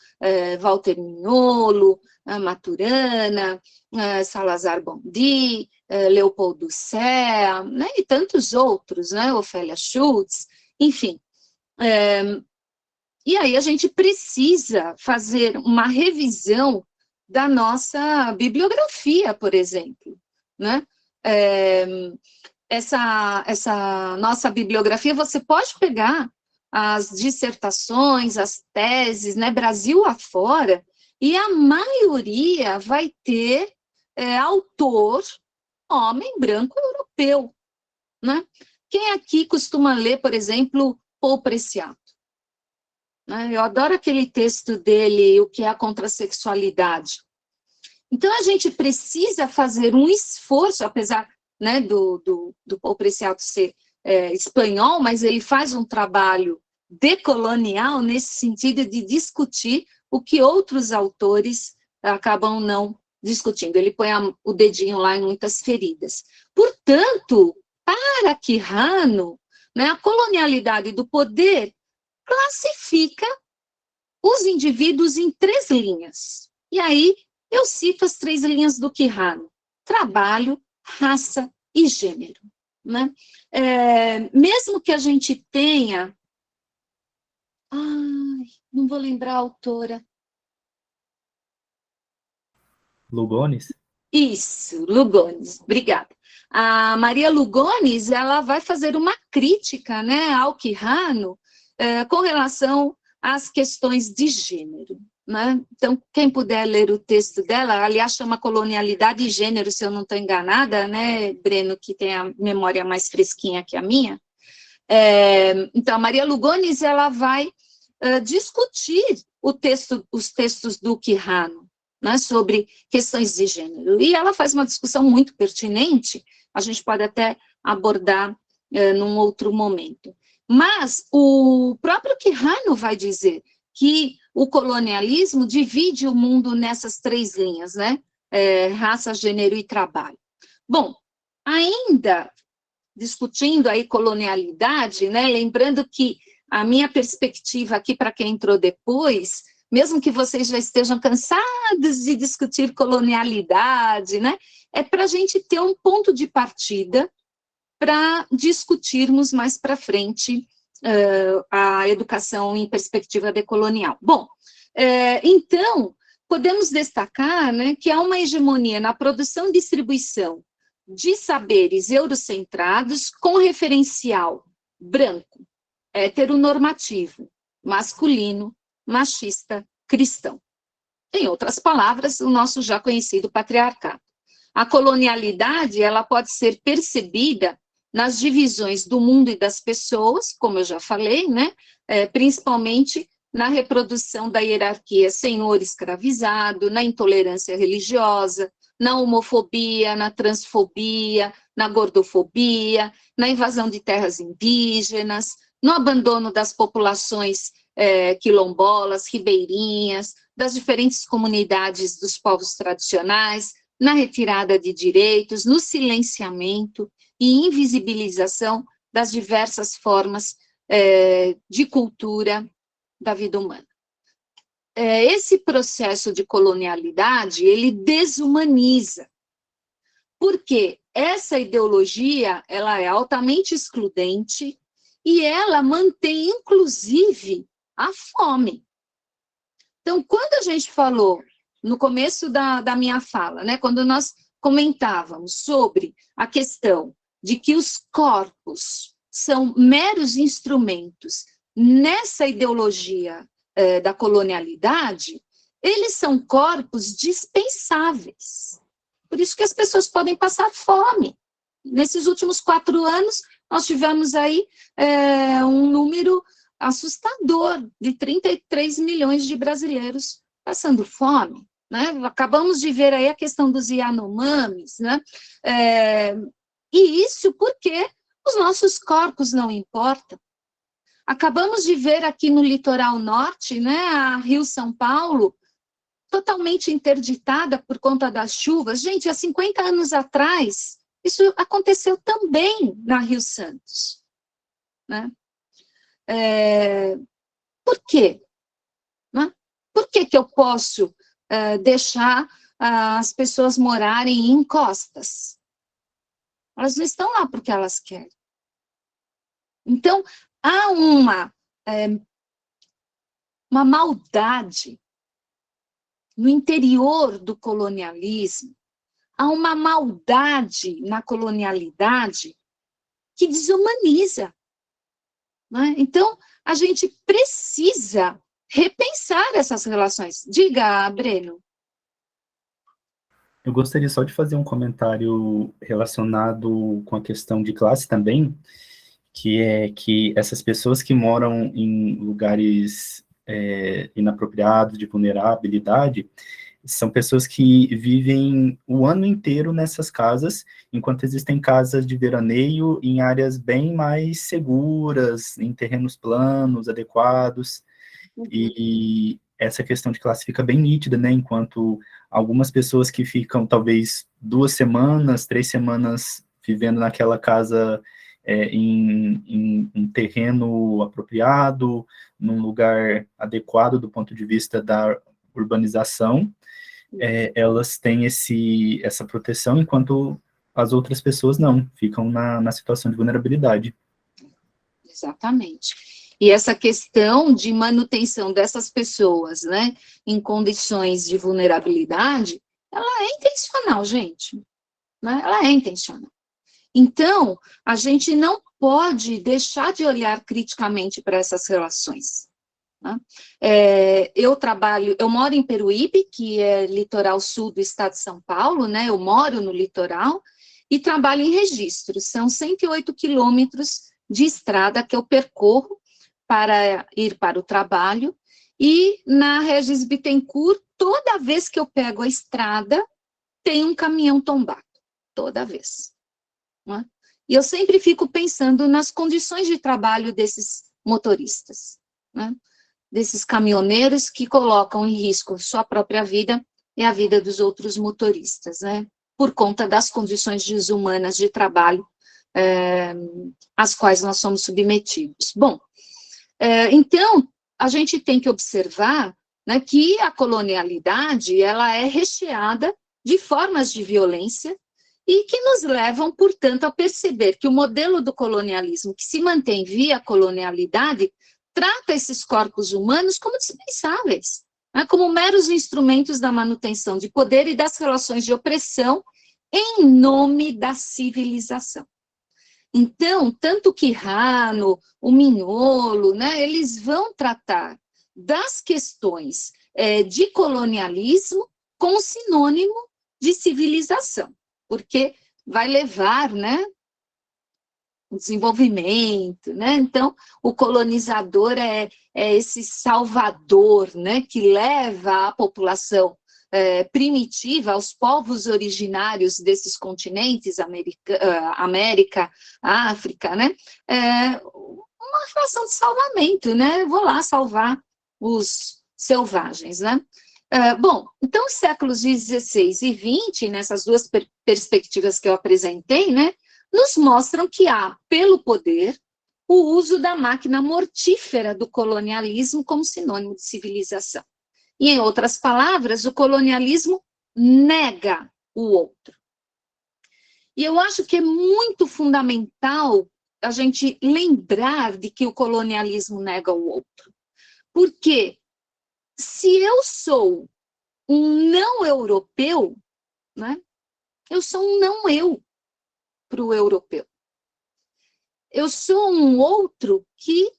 Walter Mignolo, Maturana, Salazar Bondy, Leopoldo Sea, né, e tantos outros, né, Ofélia Schultz, enfim. E aí a gente precisa fazer uma revisão da nossa bibliografia, por exemplo, né? Essa nossa bibliografia, você pode pegar as dissertações, as teses, né, Brasil afora, e a maioria vai ter autor, homem branco europeu, né? Quem aqui costuma ler, por exemplo, Paul Preciado? Eu adoro aquele texto dele, O que é a Contrasexualidade. Então, a gente precisa fazer um esforço, apesar né, do Paul Preciado ser espanhol, mas ele faz um trabalho decolonial nesse sentido de discutir o que outros autores acabam não discutindo. Ele põe o dedinho lá em muitas feridas. Portanto, para Quijano, né, a colonialidade do poder classifica os indivíduos em 3 linhas. E aí eu cito as 3 linhas do Quijano: trabalho, raça e gênero. Né? Mesmo que a gente tenha... Ai, não vou lembrar a autora.
Lugones?
Isso, Lugones, obrigada. A Maria Lugones, ela vai fazer uma crítica, né, ao Quijano com relação às questões de gênero. Né? Então, quem puder ler o texto dela, aliás, chama Colonialidade e Gênero, se eu não estou enganada, né, Breno, que tem a memória mais fresquinha que a minha. Então, a Maria Lugones, ela vai discutir os textos do Quijano, né, sobre questões de gênero. E ela faz uma discussão muito pertinente, a gente pode até abordar num outro momento. Mas o próprio Quijano vai dizer que o colonialismo divide o mundo nessas 3 linhas, né? Raça, gênero e trabalho. Bom, ainda discutindo aí colonialidade, né? Lembrando que a minha perspectiva aqui, para quem entrou depois, mesmo que vocês já estejam cansados de discutir colonialidade, né? É para a gente ter um ponto de partida para discutirmos mais para frente a educação em perspectiva decolonial. Bom, então, podemos destacar, né, que há uma hegemonia na produção e distribuição de saberes eurocentrados com referencial branco, heteronormativo, masculino, machista, cristão. Em outras palavras, o nosso já conhecido patriarcado. A colonialidade, ela pode ser percebida nas divisões do mundo e das pessoas, como eu já falei, né? Principalmente na reprodução da hierarquia senhor-escravizado, na intolerância religiosa, na homofobia, na transfobia, na gordofobia, na invasão de terras indígenas, no abandono das populações quilombolas, ribeirinhas, das diferentes comunidades dos povos tradicionais, na retirada de direitos, no silenciamento e invisibilização das diversas formas de cultura da vida humana. Esse processo de colonialidade, ele desumaniza, porque essa ideologia, ela é altamente excludente e ela mantém, inclusive, a fome. Então, quando a gente falou, no começo da minha fala, né, quando nós comentávamos sobre a questão de que os corpos são meros instrumentos nessa ideologia da colonialidade, eles são corpos dispensáveis. Por isso que as pessoas podem passar fome. Nesses últimos 4 anos, nós tivemos aí um número assustador de 33 milhões de brasileiros passando fome. Né? Acabamos de ver aí a questão dos Yanomamis, né? E isso porque os nossos corpos não importam. Acabamos de ver aqui no litoral norte, né, a Rio-São Paulo, totalmente interditada por conta das chuvas. Gente, há 50 anos atrás, isso aconteceu também na Rio Santos. Né? Por quê? Né? Por que eu posso deixar as pessoas morarem em encostas? Elas não estão lá porque elas querem. Então, há uma maldade no interior do colonialismo, há uma maldade na colonialidade que desumaniza. Né? Então, a gente precisa repensar essas relações. Diga, Breno.
Eu gostaria só de fazer um comentário relacionado com a questão de classe também, que é que essas pessoas que moram em lugares inapropriados, de vulnerabilidade, São pessoas que vivem o ano inteiro nessas casas, enquanto existem casas de veraneio em áreas bem mais seguras, em terrenos planos, adequados, e essa questão de classe fica bem nítida, né, enquanto algumas pessoas que ficam talvez 2 semanas, 3 semanas vivendo naquela casa em um terreno apropriado, num lugar adequado do ponto de vista da urbanização, elas têm essa proteção, enquanto as outras pessoas não, ficam na situação de vulnerabilidade.
Exatamente. E essa questão de manutenção dessas pessoas, né, em condições de vulnerabilidade, ela é intencional, gente, né? Ela é intencional. Então, a gente não pode deixar de olhar criticamente para essas relações, né? Eu moro em Peruíbe, que é litoral sul do estado de São Paulo, né? Eu moro no litoral e trabalho em registros. São 108 quilômetros de estrada que eu percorro para ir para o trabalho, e na Regis Bittencourt, toda vez que eu pego a estrada, tem um caminhão tombado, toda vez. Né? E eu sempre fico pensando nas condições de trabalho desses motoristas, né? Desses caminhoneiros que colocam em risco sua própria vida e a vida dos outros motoristas, né? Por conta das condições desumanas de trabalho às quais nós somos submetidos. Bom, então, a gente tem que observar, né, que a colonialidade, ela é recheada de formas de violência e que nos levam, portanto, a perceber que o modelo do colonialismo que se mantém via colonialidade trata esses corpos humanos como dispensáveis, né, como meros instrumentos da manutenção de poder e das relações de opressão em nome da civilização. Então, tanto o Quijano, o Mignolo, né, eles vão tratar das questões de colonialismo como sinônimo de civilização, porque vai levar, né, o desenvolvimento, né? Então, o colonizador é esse salvador, né, que leva a população primitiva, aos povos originários desses continentes, América, África, né, uma relação de salvamento, né, eu vou lá salvar os selvagens, né. Bom, então os séculos XVI e XX, nessas duas perspectivas que eu apresentei, né, nos mostram que há, pelo poder, o uso da máquina mortífera do colonialismo como sinônimo de civilização. E, em outras palavras, o colonialismo nega o outro. E eu acho que é muito fundamental a gente lembrar de que o colonialismo nega o outro. Porque se eu sou um não europeu, né, eu sou um não eu para o europeu. Eu sou um outro que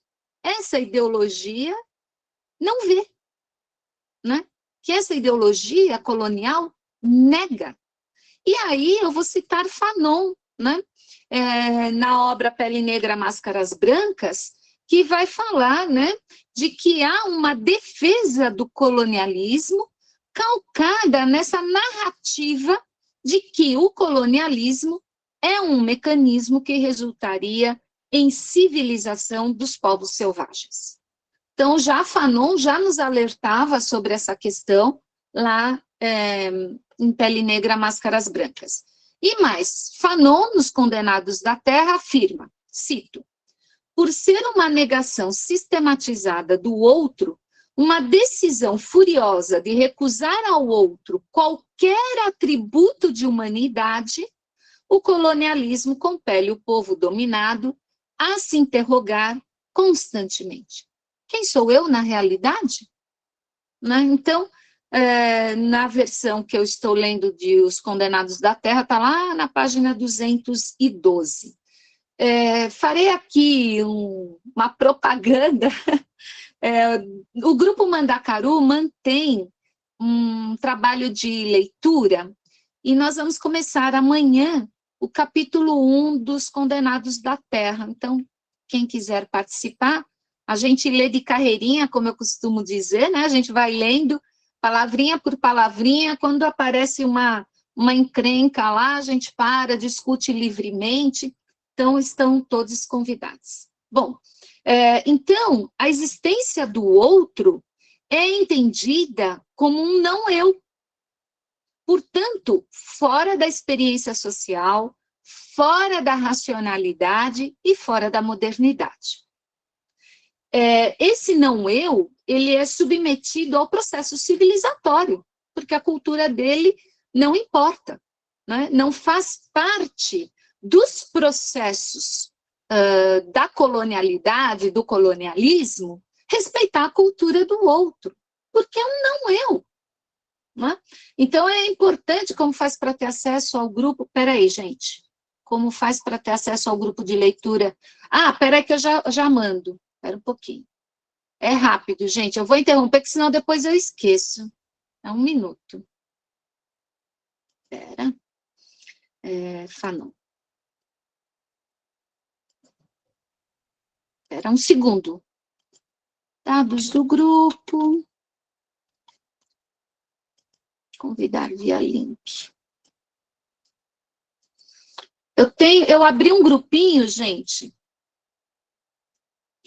essa ideologia não vê, né? Que essa ideologia colonial nega. E aí eu vou citar Fanon, né? Na obra Pele Negra, Máscaras Brancas, que vai falar, né, de que há uma defesa do colonialismo calcada nessa narrativa de que o colonialismo é um mecanismo que resultaria em civilização dos povos selvagens. Então, já Fanon já nos alertava sobre essa questão lá em Pele Negra, Máscaras Brancas. E mais, Fanon, nos Condenados da Terra, afirma, cito, por ser uma negação sistematizada do outro, uma decisão furiosa de recusar ao outro qualquer atributo de humanidade, o colonialismo compele o povo dominado a se interrogar constantemente. Quem sou eu na realidade? Né? Então, na versão que eu estou lendo de Os Condenados da Terra, está lá na página 212. Farei aqui uma propaganda. O Grupo Mandacaru mantém um trabalho de leitura e nós vamos começar amanhã o capítulo 1 dos Condenados da Terra. Então, quem quiser participar, a gente lê de carreirinha, como eu costumo dizer, né? A gente vai lendo palavrinha por palavrinha, quando aparece uma encrenca lá, a gente para, discute livremente, então estão todos convidados. Bom, então, a existência do outro é entendida como um não eu. Portanto, fora da experiência social, fora da racionalidade e fora da modernidade. Esse não eu, ele é submetido ao processo civilizatório, porque a cultura dele não importa, né? Não faz parte dos processos da colonialidade, do colonialismo, respeitar a cultura do outro, porque é um não eu. Né? Então, é importante como faz para ter acesso ao grupo. Peraí, gente, como faz para ter acesso ao grupo de leitura? Ah, peraí que eu já mando. Espera um pouquinho. É rápido, gente, eu vou interromper, porque senão depois eu esqueço. É um minuto. Espera. Fanon. Espera um segundo. Dados do grupo. Convidar via link. Eu abri um grupinho, gente,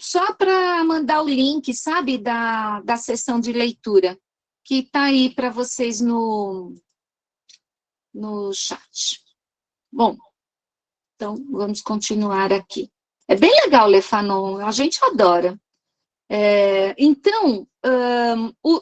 só para mandar o link, sabe, da sessão de leitura, que está aí para vocês no chat. Bom, então, vamos continuar aqui. É bem legal ler Fanon, a gente adora. Então,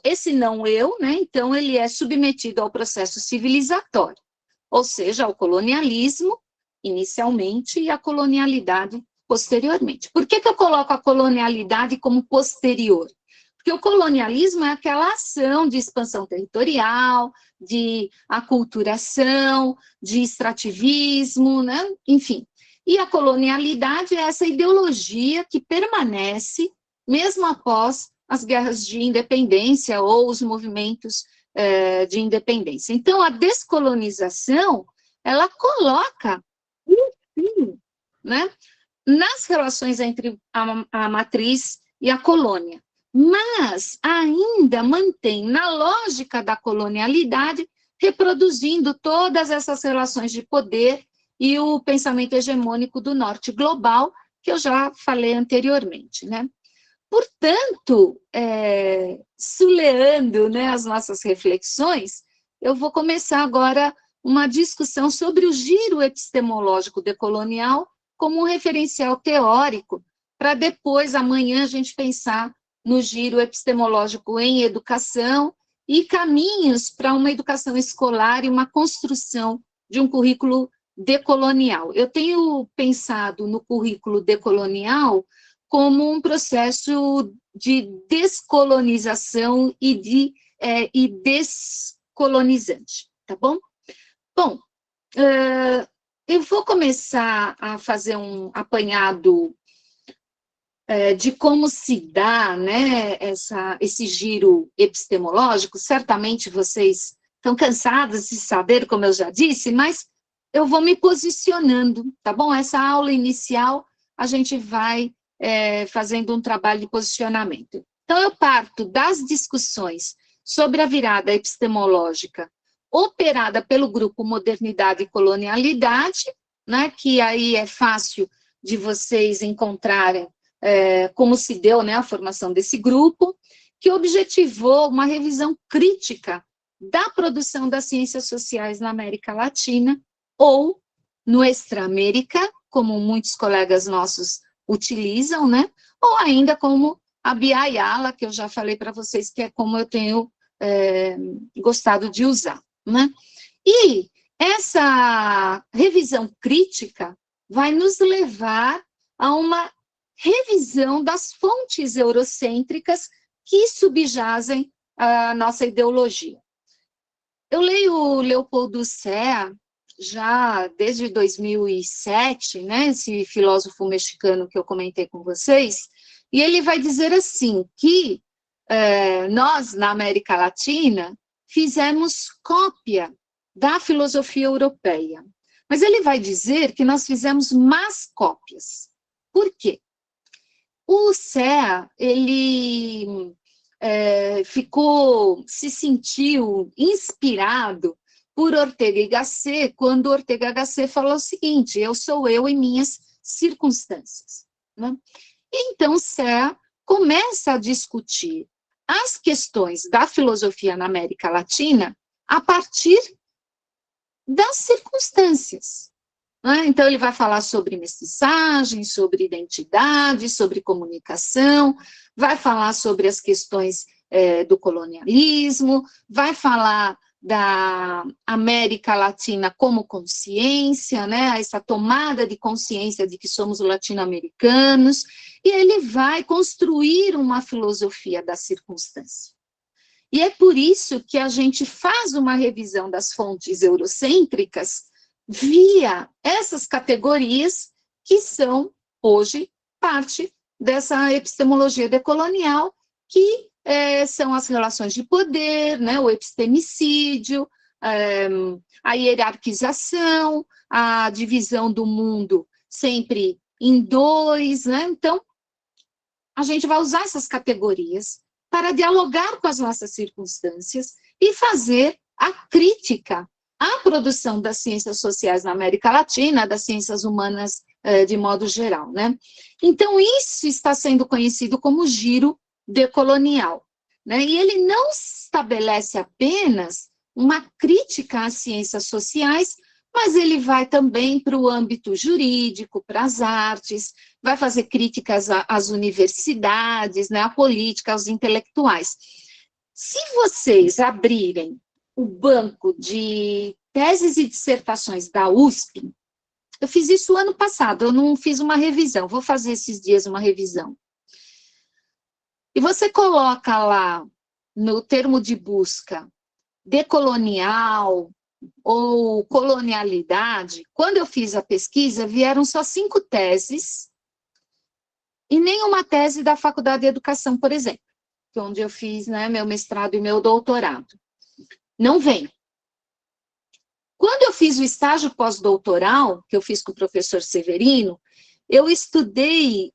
esse não eu, né, então ele é submetido ao processo civilizatório, ou seja, ao colonialismo, inicialmente, e à colonialidade posteriormente. Por que eu coloco a colonialidade como posterior? Porque o colonialismo é aquela ação de expansão territorial, de aculturação, de extrativismo, né? Enfim. E a colonialidade é essa ideologia que permanece mesmo após as guerras de independência ou os movimentos de independência. Então, a descolonização, ela coloca um fim, né, nas relações entre a matriz e a colônia, mas ainda mantém, na lógica da colonialidade, reproduzindo todas essas relações de poder e o pensamento hegemônico do norte global, que eu já falei anteriormente, né? Portanto, suleando, né, as nossas reflexões, eu vou começar agora uma discussão sobre o giro epistemológico decolonial como um referencial teórico, para depois, amanhã, a gente pensar no giro epistemológico em educação e caminhos para uma educação escolar e uma construção de um currículo decolonial. Eu tenho pensado no currículo decolonial como um processo de descolonização e descolonizante, tá bom? Bom, eu vou começar a fazer um apanhado de como se dá, né, esse giro epistemológico. Certamente vocês estão cansados de saber, como eu já disse, mas eu vou me posicionando, tá bom? Essa aula inicial, a gente vai fazendo um trabalho de posicionamento. Então, eu parto das discussões sobre a virada epistemológica operada pelo grupo Modernidade e Colonialidade, né, que aí é fácil de vocês encontrarem como se deu, né, a formação desse grupo, que objetivou uma revisão crítica da produção das ciências sociais na América Latina, ou no Extra-América, como muitos colegas nossos utilizam, né? Ou ainda como a Bia Ayala, que eu já falei para vocês, que é como eu tenho gostado de usar, né? E essa revisão crítica vai nos levar a uma revisão das fontes eurocêntricas que subjazem a nossa ideologia. Eu leio Leopoldo Sea já desde 2007, né, esse filósofo mexicano que eu comentei com vocês, e ele vai dizer assim, que nós, na América Latina, fizemos cópia da filosofia europeia, mas ele vai dizer que nós fizemos más cópias. Por quê? O Sea, ele se sentiu inspirado por Ortega y Gasset, quando Ortega y Gasset falou o seguinte: eu sou eu e minhas circunstâncias, né? Então, Serre começa a discutir as questões da filosofia na América Latina a partir das circunstâncias, né? Então, ele vai falar sobre mestiçagem, sobre identidade, sobre comunicação, vai falar sobre as questões do colonialismo, vai falar da América Latina como consciência, né? Essa tomada de consciência de que somos latino-americanos, e ele vai construir uma filosofia da circunstância. E é por isso que a gente faz uma revisão das fontes eurocêntricas via essas categorias que são, hoje, parte dessa epistemologia decolonial, que são as relações de poder, né, o epistemicídio, a hierarquização, a divisão do mundo sempre em dois, né? Então, a gente vai usar essas categorias para dialogar com as nossas circunstâncias e fazer a crítica à produção das ciências sociais na América Latina, das ciências humanas de modo geral, né? Então, isso está sendo conhecido como giro decolonial, né? E ele não estabelece apenas uma crítica às ciências sociais, mas ele vai também para o âmbito jurídico, para as artes, vai fazer críticas às universidades, né, à política, aos intelectuais. Se vocês abrirem o banco de teses e dissertações da USP, eu fiz isso ano passado, eu não fiz uma revisão, vou fazer esses dias uma revisão. E você coloca lá, no termo de busca, decolonial ou colonialidade, quando eu fiz a pesquisa, vieram só 5 teses, e nenhuma tese da Faculdade de Educação, por exemplo, onde eu fiz, né, meu mestrado e meu doutorado. Não vem. Quando eu fiz o estágio pós-doutoral, que eu fiz com o professor Severino, eu estudei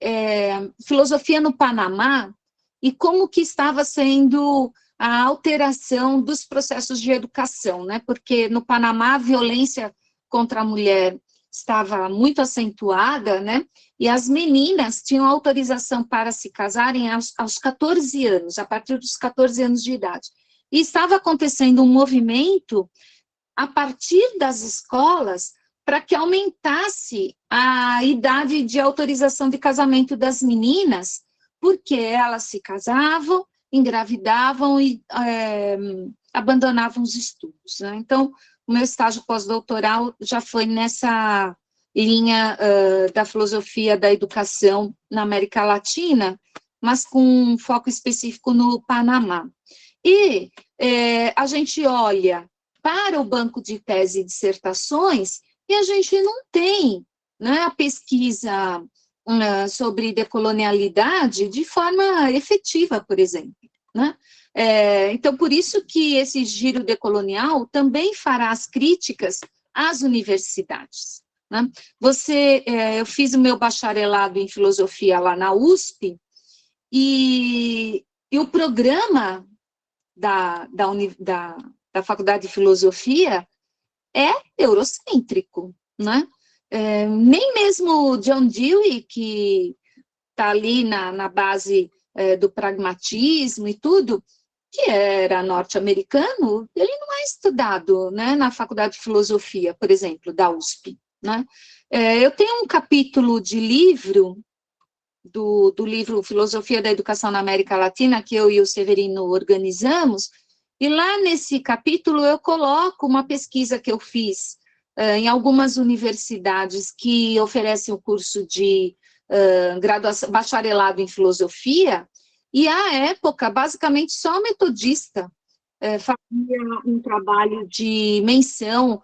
filosofia no Panamá, e como que estava sendo a alteração dos processos de educação, né? Porque no Panamá a violência contra a mulher estava muito acentuada, né? E as meninas tinham autorização para se casarem aos 14 anos, a partir dos 14 anos de idade. E estava acontecendo um movimento a partir das escolas para que aumentasse a idade de autorização de casamento das meninas, porque elas se casavam, engravidavam e abandonavam os estudos, né? Então, o meu estágio pós-doutoral já foi nessa linha da filosofia da educação na América Latina, mas com um foco específico no Panamá. E a gente olha para o banco de tese e dissertações e a gente não tem, né, a pesquisa sobre decolonialidade de forma efetiva, por exemplo, né? Então, por isso que esse giro decolonial também fará as críticas às universidades, né? Eu fiz o meu bacharelado em filosofia lá na USP, e o programa da Faculdade de Filosofia é eurocêntrico, né? Nem mesmo John Dewey, que está ali na base do pragmatismo e tudo, que era norte-americano, ele não é estudado, né, na Faculdade de Filosofia, por exemplo, da USP, né? Eu tenho um capítulo de livro, do livro Filosofia da Educação na América Latina, que eu e o Severino organizamos, e lá nesse capítulo eu coloco uma pesquisa que eu fiz em algumas universidades que oferecem o curso de graduação, bacharelado em filosofia, e à época, basicamente, só a metodista fazia um trabalho de menção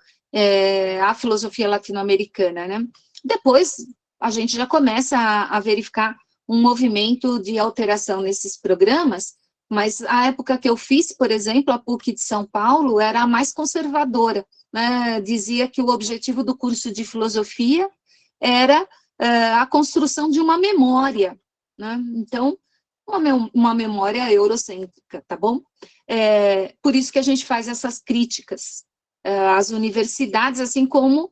à filosofia latino-americana, né? Depois, a gente já começa a verificar um movimento de alteração nesses programas, mas a época que eu fiz, por exemplo, a PUC de São Paulo era a mais conservadora, né? Dizia que o objetivo do curso de filosofia era a construção de uma memória, né? Então, uma memória eurocêntrica, tá bom? Por isso que a gente faz essas críticas às universidades, assim como,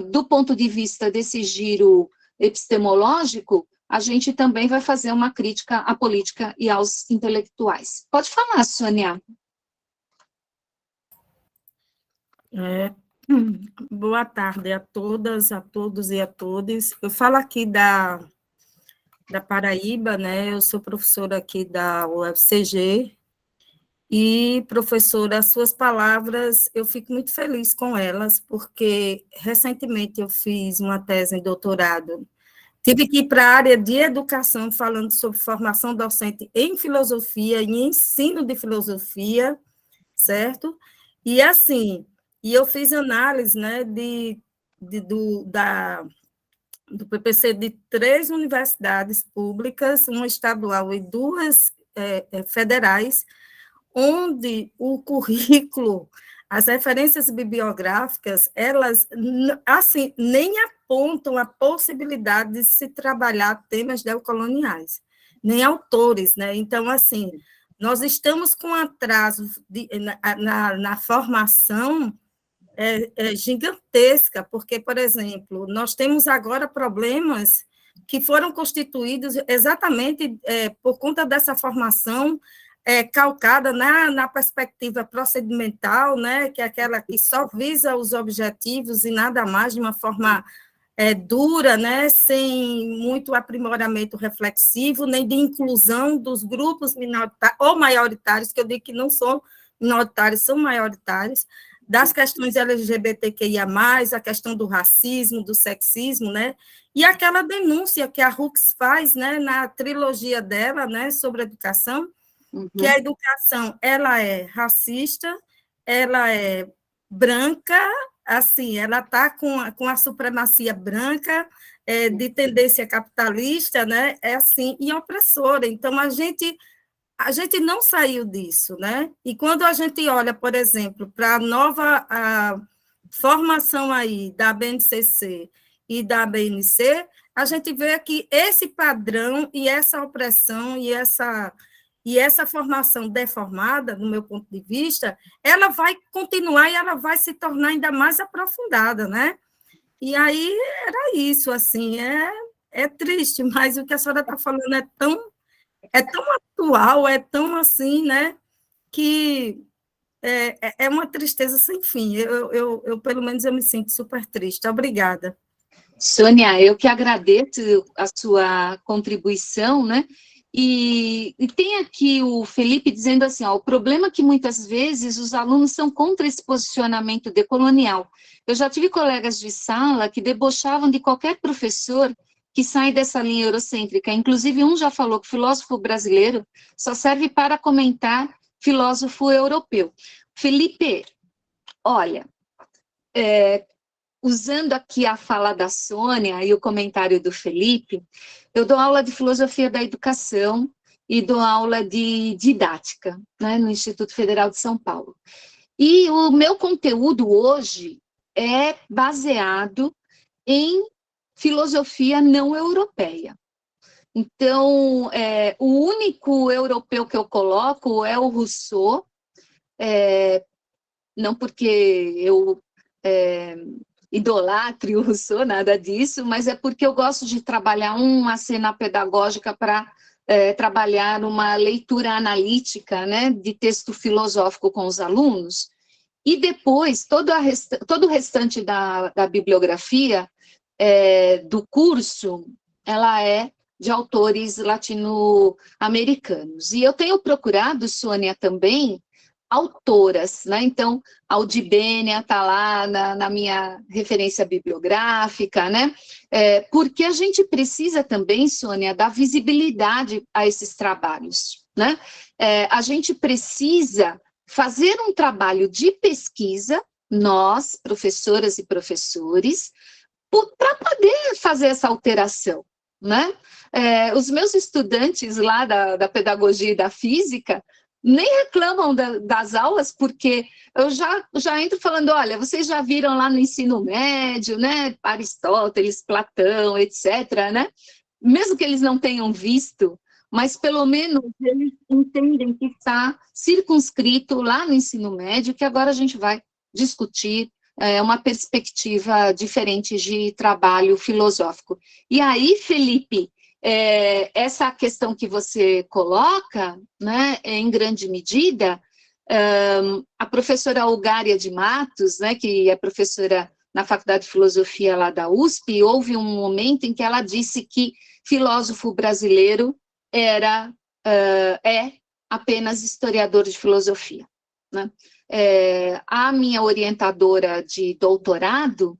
do ponto de vista desse giro epistemológico, a gente também vai fazer uma crítica à política e aos intelectuais. Pode falar, Sônia.
Boa tarde a todas, a todos e a todas. Eu falo aqui da Paraíba, né? Eu sou professora aqui da UFCG e, professora, as suas palavras, eu fico muito feliz com elas, porque recentemente eu fiz uma tese em doutorado. Tive que ir para a área de educação, falando sobre formação docente em filosofia e ensino de filosofia, certo? E, assim, eu fiz análise, né, do PPC de 3 universidades públicas, uma estadual e 2 federais, onde o currículo, as referências bibliográficas, elas, assim, nem apontam a possibilidade de se trabalhar temas neocoloniais, nem autores, né? Então, assim, nós estamos com atraso na formação gigantesca, porque, por exemplo, nós temos agora problemas que foram constituídos exatamente por conta dessa formação calcada na perspectiva procedimental, né, que é aquela que só visa os objetivos e nada mais, de uma forma dura, né, sem muito aprimoramento reflexivo, nem de inclusão dos grupos minoritários ou maioritários, que eu digo que não são minoritários, são maioritários, das questões LGBTQIA+, a questão do racismo, do sexismo, né, e aquela denúncia que a Hooks faz, né, na trilogia dela, né, sobre a educação, que a educação, ela é racista, ela é branca, assim, ela está com a supremacia branca, de tendência capitalista, né, assim, e opressora. Então, a gente não saiu disso, né? E quando a gente olha, por exemplo, para a nova formação aí da BNCC e da BNC, a gente vê que esse padrão e essa opressão e essa formação deformada, do meu ponto de vista, ela vai continuar e ela vai se tornar ainda mais aprofundada, né? E aí era isso, assim, é triste, mas o que a senhora está falando é tão atual, é tão assim, né, que é uma tristeza sem fim. Eu, pelo menos, eu me sinto super triste. Obrigada.
Sônia, eu que agradeço a sua contribuição, né? E tem aqui o Felipe dizendo assim, ó, o problema é que muitas vezes os alunos são contra esse posicionamento decolonial. Eu já tive colegas de sala que debochavam de qualquer professor que sai dessa linha eurocêntrica. Inclusive, um já falou que filósofo brasileiro só serve para comentar filósofo europeu. Felipe, olha, usando aqui a fala da Sônia e o comentário do Felipe, eu dou aula de filosofia da educação e dou aula de didática, né, no Instituto Federal de São Paulo. E o meu conteúdo hoje é baseado em filosofia não europeia. Então, o único europeu que eu coloco é o Rousseau, não porque eu idolatre o Rousseau, nada disso, mas é porque eu gosto de trabalhar uma cena pedagógica para trabalhar uma leitura analítica, né, de texto filosófico com os alunos, e depois todo o restante da bibliografia do curso, ela é de autores latino-americanos. E eu tenho procurado, Sônia, também, autoras, né? Então, a Audibênia está lá na minha referência bibliográfica, né? Porque a gente precisa também, Sônia, dar visibilidade a esses trabalhos, né? A gente precisa fazer um trabalho de pesquisa, nós, professoras e professores, para poder fazer essa alteração, né? Os meus estudantes lá da pedagogia e da física nem reclamam das aulas, porque eu já entro falando, olha, vocês já viram lá no ensino médio, né, Aristóteles, Platão, etc., né? Mesmo que eles não tenham visto mas pelo menos eles entendem que está circunscrito lá no ensino médio, que agora a gente vai discutir uma perspectiva diferente de trabalho filosófico. E aí, Felipe, essa questão que você coloca, né, em grande medida, a professora Olgária de Matos, né, que é professora na Faculdade de Filosofia lá da USP, houve um momento em que ela disse que filósofo brasileiro é apenas historiador de filosofia, né? A minha orientadora de doutorado,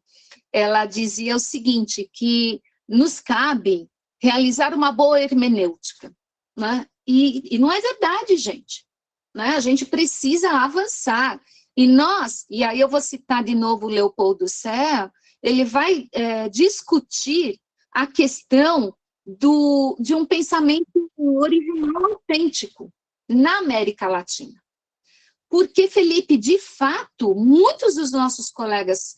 ela dizia o seguinte, que nos cabe realizar uma boa hermenêutica, né? E não é verdade, gente, né? A gente precisa avançar. E aí eu vou citar de novo o Leopoldo Serra, ele vai discutir a questão de um pensamento original autêntico na América Latina. Porque, Felipe, de fato, muitos dos nossos colegas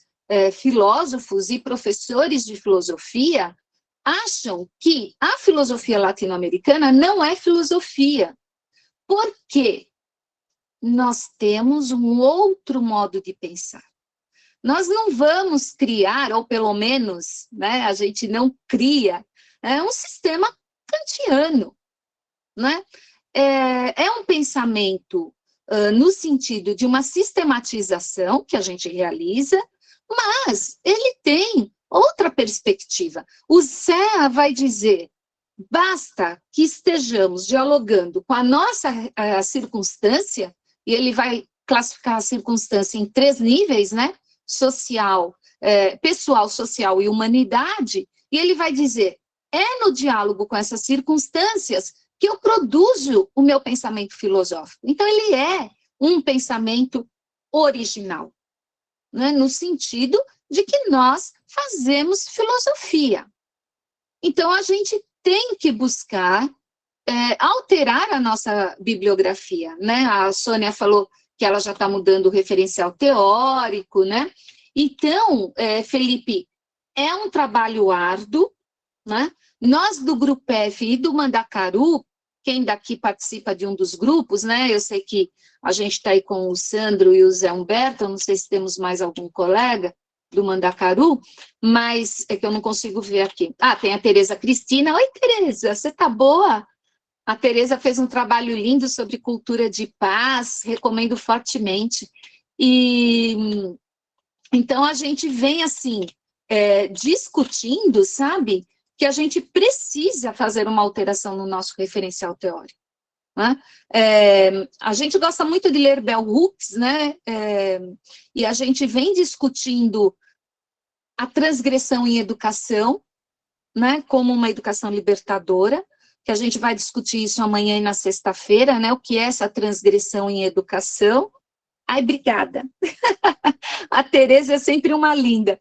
filósofos e professores de filosofia acham que a filosofia latino-americana não é filosofia. Por quê? Nós temos um outro modo de pensar. Nós não vamos criar, ou pelo menos, né, a gente não cria, um sistema kantiano, né? É um pensamento no sentido de uma sistematização que a gente realiza, mas ele tem outra perspectiva. O Serra vai dizer, basta que estejamos dialogando com a nossa circunstância, e ele vai classificar a circunstância em 3 níveis, né? Social, pessoal, social e humanidade, e ele vai dizer, é no diálogo com essas circunstâncias que eu produzo o meu pensamento filosófico. Então, ele é um pensamento original, né? No sentido de que nós fazemos filosofia. Então, a gente tem que buscar alterar a nossa bibliografia, né? A Sônia falou que ela já está mudando o referencial teórico, né? Então, Felipe, é um trabalho árduo, né? Nós do Grupo F e do Mandacaru, quem daqui participa de um dos grupos, né? Eu sei que a gente está aí com o Sandro e o Zé Humberto, eu não sei se temos mais algum colega do Mandacaru, mas é que eu não consigo ver aqui. Ah, tem a Tereza Cristina. Oi, Tereza, você tá boa? A Tereza fez um trabalho lindo sobre cultura de paz, recomendo fortemente. E então a gente vem assim, discutindo, sabe, que a gente precisa fazer uma alteração no nosso referencial teórico, né? A gente gosta muito de ler Bell Hooks, né? E a gente vem discutindo a transgressão em educação, né, como uma educação libertadora, que a gente vai discutir isso amanhã e na sexta-feira, né, o que é essa transgressão em educação. Ai, obrigada. A Tereza é sempre uma linda.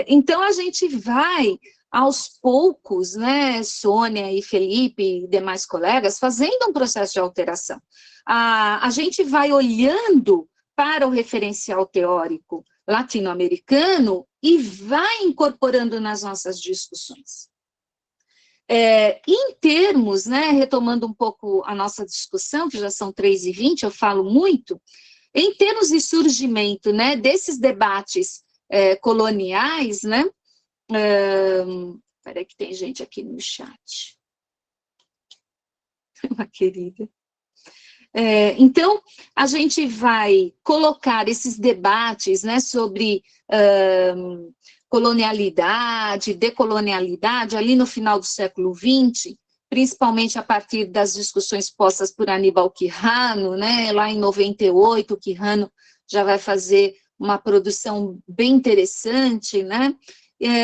Então, a gente vai, aos poucos, né, Sônia e Felipe e demais colegas, fazendo um processo de alteração. A gente vai olhando para o referencial teórico latino-americano e vai incorporando nas nossas discussões. Em termos, né, retomando um pouco a nossa discussão, que já são 3h20, eu falo muito, em termos de surgimento, né, desses debates coloniais, né, peraí que tem gente aqui no chat, uma querida. Então, a gente vai colocar esses debates, né, sobre colonialidade, decolonialidade, ali no final do século XX, principalmente a partir das discussões postas por Aníbal Quijano, né, lá em 98, o Quijano já vai fazer uma produção bem interessante, né,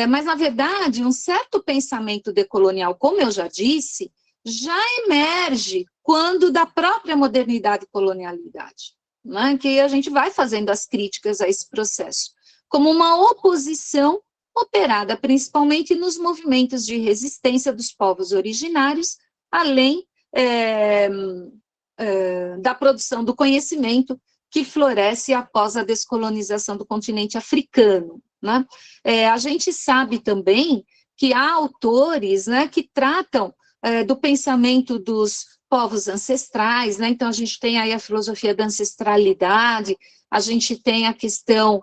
mas, na verdade, um certo pensamento decolonial, como eu já disse, já emerge quando da própria modernidade e colonialidade, né, que a gente vai fazendo as críticas a esse processo, como uma oposição operada principalmente nos movimentos de resistência dos povos originários, além da produção do conhecimento que floresce após a descolonização do continente africano, né? A gente sabe também que há autores, né, que tratam do pensamento dos povos ancestrais, né? Então, a gente tem aí a filosofia da ancestralidade, a gente tem a questão,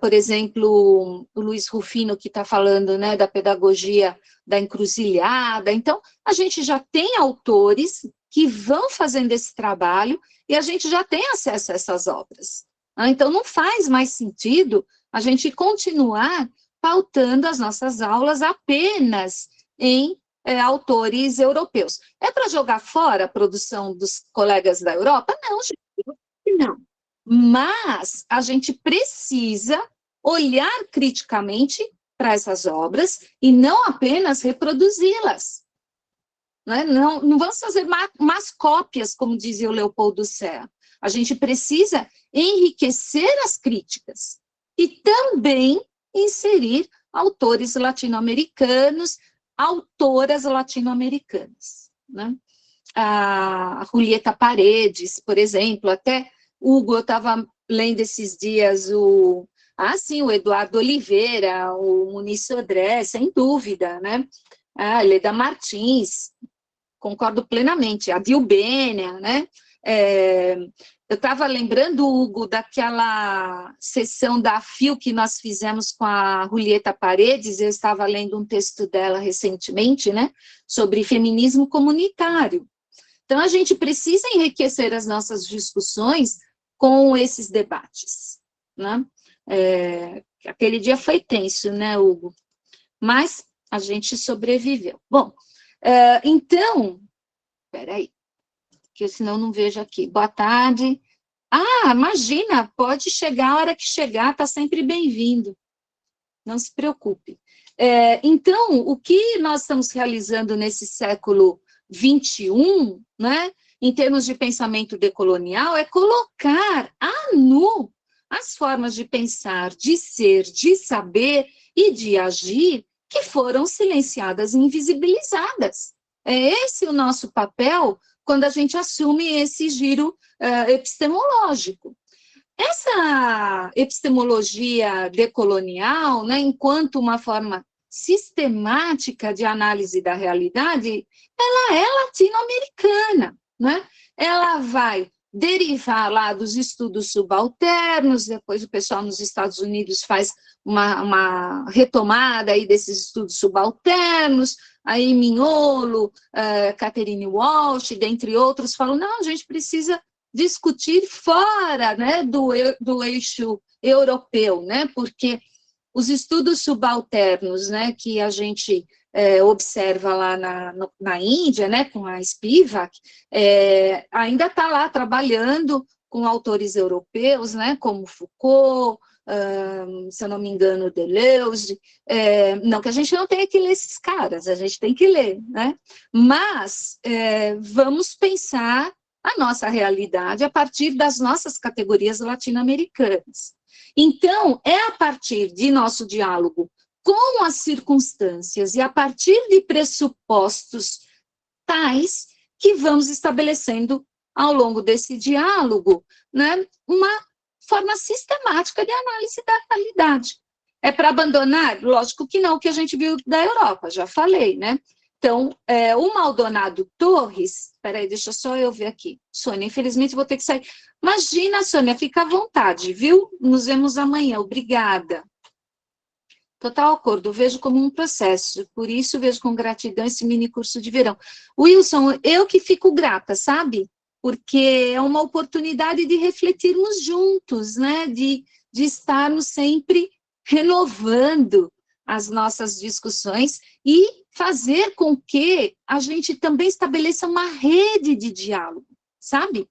por exemplo, o Luiz Rufino, que está falando, né, da pedagogia da encruzilhada. Então, a gente já tem autores que vão fazendo esse trabalho e a gente já tem acesso a essas obras. Então, não faz mais sentido a gente continuar pautando as nossas aulas apenas em autores europeus. É para jogar fora a produção dos colegas da Europa? Não, gente, não. Mas a gente precisa olhar criticamente para essas obras e não apenas reproduzi-las. Não vamos fazer más cópias, como dizia o Leopoldo Serra. A gente precisa enriquecer as críticas e também inserir autores latino-americanos, autoras latino-americanas, né? A Julieta Paredes, por exemplo, até Hugo, eu estava lendo esses dias o Eduardo Oliveira, o Muniz Sodré, sem dúvida, né? A Leda Martins, concordo plenamente, a Dilbênia, né? Eu estava lembrando, Hugo, daquela sessão da FIL que nós fizemos com a Julieta Paredes, eu estava lendo um texto dela recentemente, né, sobre feminismo comunitário. Então, a gente precisa enriquecer as nossas discussões com esses debates, né? Aquele dia foi tenso, né, Hugo? Mas a gente sobreviveu. Bom, então, peraí, que senão eu não vejo aqui. Boa tarde. Imagina, pode chegar a hora que chegar, está sempre bem-vindo. Não se preocupe. Então, o que nós estamos realizando nesse século XXI, né, em termos de pensamento decolonial, é colocar à nu as formas de pensar, de ser, de saber e de agir que foram silenciadas e invisibilizadas. É esse o nosso papel quando a gente assume esse giro epistemológico. Essa epistemologia decolonial, né, enquanto uma forma sistemática de análise da realidade, ela é latino-americana, né? Ela vai derivar lá dos estudos subalternos, depois o pessoal nos Estados Unidos faz uma retomada aí desses estudos subalternos, aí Mignolo, Catherine Walsh, dentre outros, falam, não, a gente precisa discutir fora, né, do eixo europeu, né, porque os estudos subalternos, né, que a gente observa lá na Índia, né, com a Spivak, ainda está lá trabalhando com autores europeus, né, como Foucault, se eu não me engano, Deleuze, não que a gente não tenha que ler esses caras, a gente tem que ler, né, mas vamos pensar a nossa realidade a partir das nossas categorias latino-americanas. Então, é a partir de nosso diálogo com as circunstâncias e a partir de pressupostos tais que vamos estabelecendo ao longo desse diálogo, né, uma forma sistemática de análise da realidade. É para abandonar? Lógico que não, o que a gente viu da Europa, já falei, né? Então, o Maldonado Torres, peraí, deixa só eu ver aqui. Sônia, infelizmente vou ter que sair. Imagina, Sônia, fica à vontade, viu? Nos vemos amanhã, obrigada. Total acordo, vejo como um processo, por isso vejo com gratidão esse mini curso de verão. Wilson, eu que fico grata, sabe? Porque é uma oportunidade de refletirmos juntos, né? De estarmos sempre renovando as nossas discussões e fazer com que a gente também estabeleça uma rede de diálogo, sabe?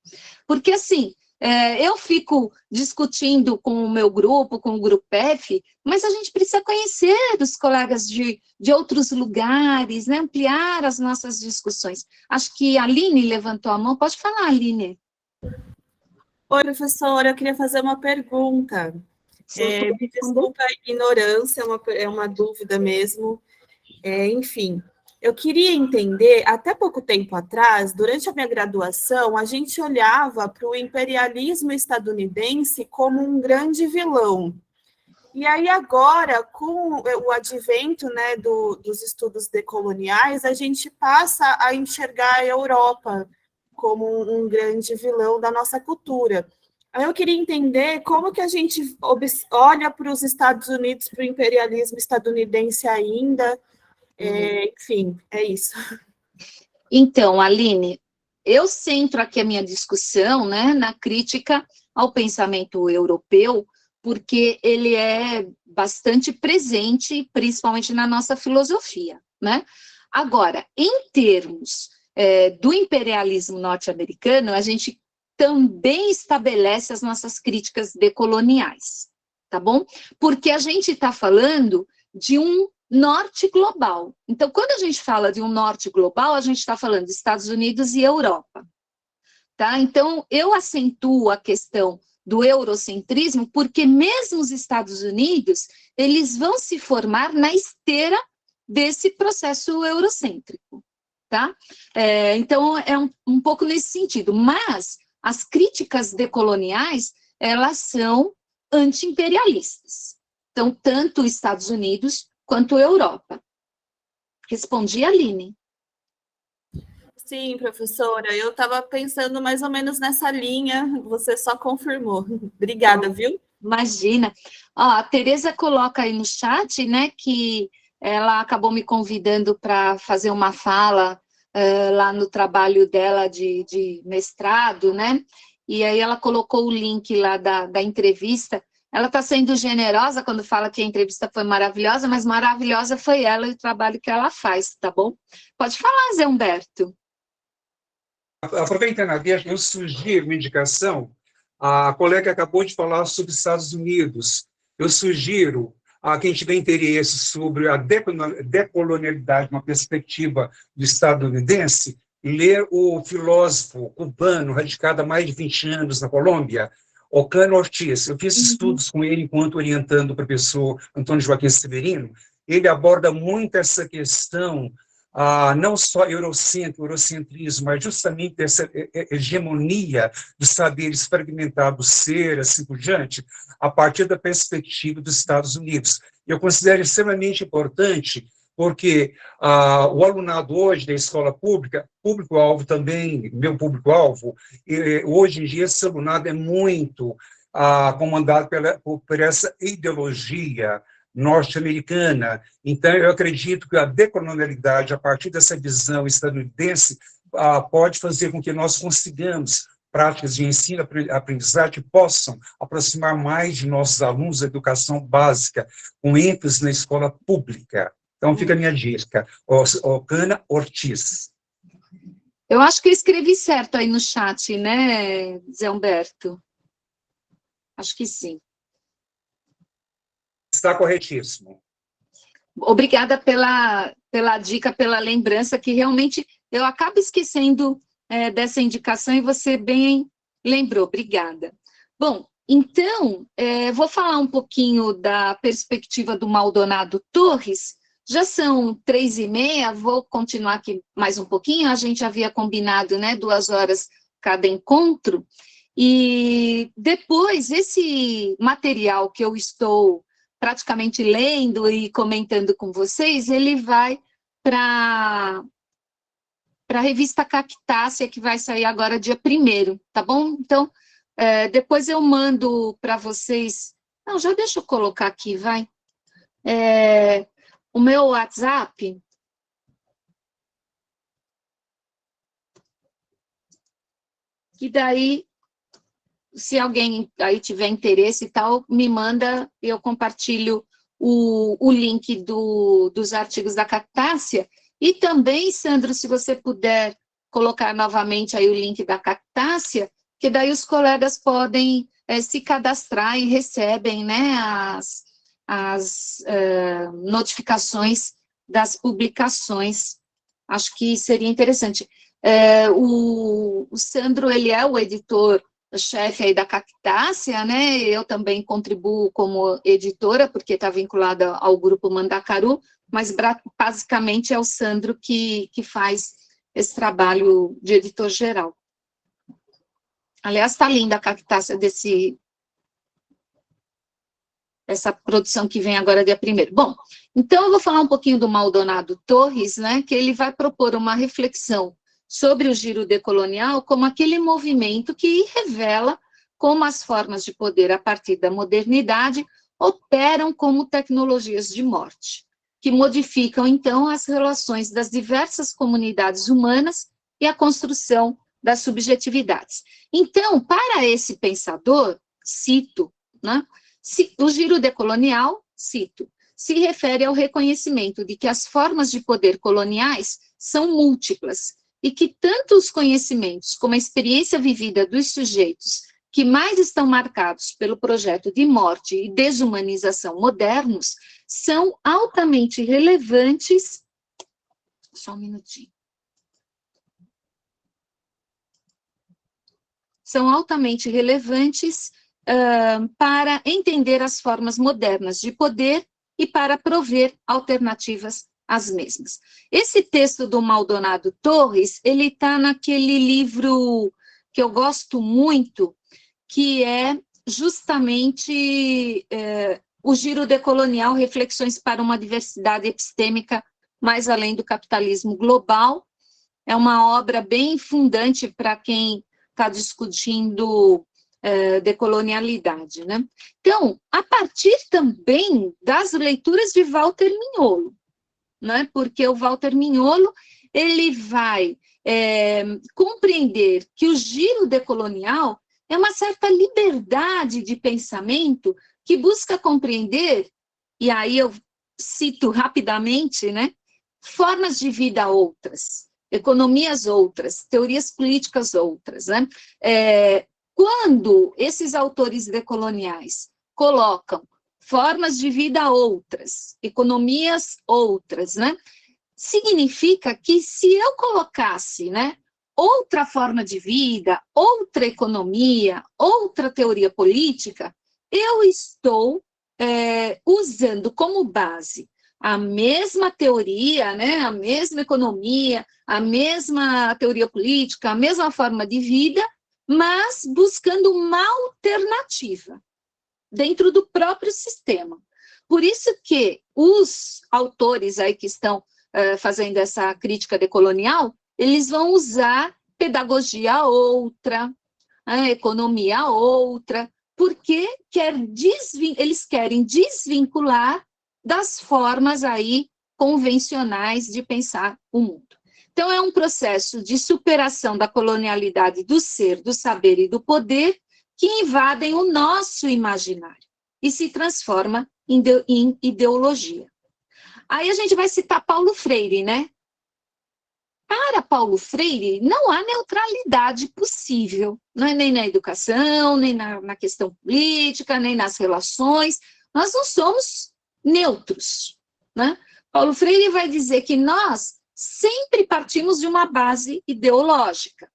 Porque, assim, eu fico discutindo com o meu grupo, com o Grupo F, mas a gente precisa conhecer os colegas de outros lugares, né? Ampliar as nossas discussões. Acho que a Aline levantou a mão. Pode falar, Aline.
Oi, professora, eu queria fazer uma pergunta. Me desculpa a ignorância, é uma dúvida mesmo. Enfim, eu queria entender, até pouco tempo atrás, durante a minha graduação, a gente olhava para o imperialismo estadunidense como um grande vilão. E aí agora, com o advento, né, dos estudos decoloniais, a gente passa a enxergar a Europa como um grande vilão da nossa cultura. Aí eu queria entender como que a gente olha para os Estados Unidos, para o imperialismo estadunidense ainda, enfim, é isso.
Então, Aline, eu centro aqui a minha discussão, né, na crítica ao pensamento europeu, porque ele é bastante presente, principalmente na nossa filosofia, né? Agora, em termos do imperialismo norte-americano, a gente também estabelece as nossas críticas decoloniais, tá bom? Porque a gente está falando de um norte global. Então, quando a gente fala de um norte global, a gente está falando de Estados Unidos e Europa, tá? Então, eu acentuo a questão do eurocentrismo, porque mesmo os Estados Unidos, eles vão se formar na esteira desse processo eurocêntrico, tá? Então, é um pouco nesse sentido, mas as críticas decoloniais, elas são anti-imperialistas. Então, tanto os Estados Unidos quanto a Europa. Respondi, Aline.
Sim, professora, eu estava pensando mais ou menos nessa linha, você só confirmou. Obrigada, viu?
Imagina. Ó, a Tereza coloca aí no chat, né, que ela acabou me convidando para fazer uma fala lá no trabalho dela de mestrado, né, e aí ela colocou o link lá da entrevista. Ela está sendo generosa quando fala que a entrevista foi maravilhosa, mas maravilhosa foi ela e o trabalho que ela faz, tá bom? Pode falar, Zé Humberto.
Aproveitando a deixa, eu sugiro uma indicação. A colega acabou de falar sobre os Estados Unidos. Eu sugiro a quem tiver interesse sobre a decolonialidade, uma perspectiva do estadunidense, ler o filósofo cubano, radicado há mais de 20 anos na Colômbia, Ocano Ortiz. Eu fiz estudos com ele enquanto orientando o professor Antônio Joaquim Severino. Ele aborda muito essa questão, não só eurocentrismo, mas justamente essa hegemonia dos saberes fragmentados do ser, assim por diante, a partir da perspectiva dos Estados Unidos. Eu considero extremamente importante, porque o alunado hoje da escola pública, público-alvo também, meu público-alvo, hoje em dia esse alunado é muito comandado por essa ideologia norte-americana. Então, eu acredito que a decolonialidade, a partir dessa visão estadunidense, pode fazer com que nós consigamos práticas de ensino e aprendizagem que possam aproximar mais de nossos alunos da educação básica, com ênfase na escola pública. Então, fica a minha dica, Ocana Ortiz.
Eu acho que eu escrevi certo aí no chat, né, Zé Humberto? Acho que sim.
Está corretíssimo.
Obrigada pela dica, pela lembrança, que realmente eu acabo esquecendo dessa indicação e você bem lembrou. Obrigada. Bom, então, vou falar um pouquinho da perspectiva do Maldonado Torres. Já são 3h30, vou continuar aqui mais um pouquinho. A gente havia combinado, né, 2 horas cada encontro. E depois, esse material que eu estou praticamente lendo e comentando com vocês, ele vai para a revista Cactácea, que vai sair agora dia 1º, tá bom? Então, depois eu mando para vocês... Não, já deixa eu colocar aqui, vai. O meu WhatsApp... E daí... Se alguém aí tiver interesse e tal, me manda, eu compartilho o link dos artigos da Cactácea. E também, Sandro, se você puder colocar novamente aí o link da Cactácea, que daí os colegas podem se cadastrar e recebem, né, as notificações das publicações. Acho que seria interessante. O Sandro, ele é o editor-chefe aí da Cactácea, né? Eu também contribuo como editora, porque está vinculada ao grupo Mandacaru, mas basicamente é o Sandro que faz esse trabalho de editor-geral. Aliás, está linda a Cactácea essa produção que vem agora dia 1º. Bom, então eu vou falar um pouquinho do Maldonado Torres, né, que ele vai propor uma reflexão sobre o giro decolonial como aquele movimento que revela como as formas de poder a partir da modernidade operam como tecnologias de morte, que modificam, então, as relações das diversas comunidades humanas e a construção das subjetividades. Então, para esse pensador, cito, né, o giro decolonial, cito, se refere ao reconhecimento de que as formas de poder coloniais são múltiplas e que tanto os conhecimentos como a experiência vivida dos sujeitos que mais estão marcados pelo projeto de morte e desumanização modernos são altamente relevantes. Só um minutinho. São altamente relevantes para entender as formas modernas de poder e para prover alternativas às mesmas. Esse texto do Maldonado Torres, ele está naquele livro que eu gosto muito, que é justamente o Giro Decolonial, Reflexões para uma Diversidade Epistêmica mais além do capitalismo global. É uma obra bem fundante para quem está discutindo decolonialidade, né? Então, a partir também das leituras de Walter Mignolo, né? Porque o Walter Mignolo, ele vai compreender que o giro decolonial é uma certa liberdade de pensamento que busca compreender, e aí eu cito rapidamente, né? Formas de vida outras, economias outras, teorias políticas outras, né? Quando esses autores decoloniais colocam formas de vida outras, economias outras, né? Significa que se eu colocasse, né, outra forma de vida, outra economia, outra teoria política, eu estou usando como base a mesma teoria, né, a mesma economia, a mesma teoria política, a mesma forma de vida, mas buscando uma alternativa dentro do próprio sistema. Por isso que os autores aí que estão fazendo essa crítica decolonial, eles vão usar pedagogia outra, economia outra, porque eles querem desvincular das formas aí convencionais de pensar o mundo. Então, é um processo de superação da colonialidade do ser, do saber e do poder que invadem o nosso imaginário e se transforma em ideologia. Aí a gente vai citar Paulo Freire, né? Para Paulo Freire, não há neutralidade possível, não é nem na educação, nem na questão política, nem nas relações, nós não somos neutros, né? Paulo Freire vai dizer que nós sempre partimos de uma base ideológica.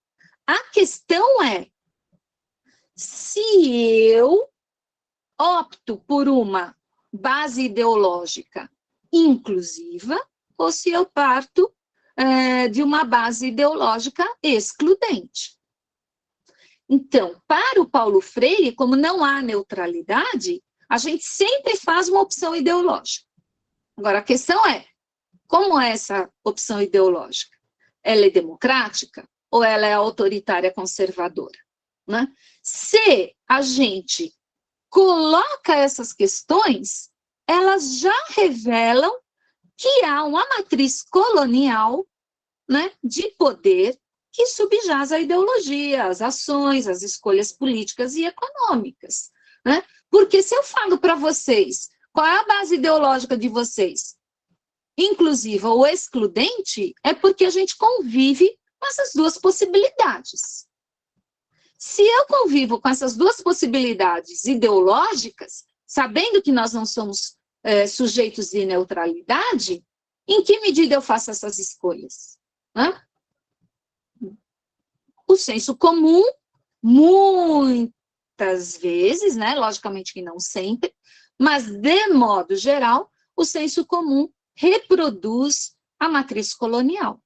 A questão é, se eu opto por uma base ideológica inclusiva, ou se eu parto de uma base ideológica excludente. Então, para o Paulo Freire, como não há neutralidade, a gente sempre faz uma opção ideológica. Agora, a questão é, como é essa opção ideológica? Ela é democrática ou ela é autoritária conservadora? Né? Se a gente coloca essas questões, elas já revelam que há uma matriz colonial, né, de poder que subjaz a ideologia, as ações, as escolhas políticas e econômicas. Né? Porque se eu falo para vocês qual é a base ideológica de vocês, inclusiva ou excludente, é porque a gente convive com essas duas possibilidades. Se eu convivo com essas duas possibilidades ideológicas, sabendo que nós não somos sujeitos de neutralidade, em que medida eu faço essas escolhas? Né? O senso comum, muitas vezes, né, logicamente que não sempre, mas de modo geral, o senso comum reproduz a matriz colonial.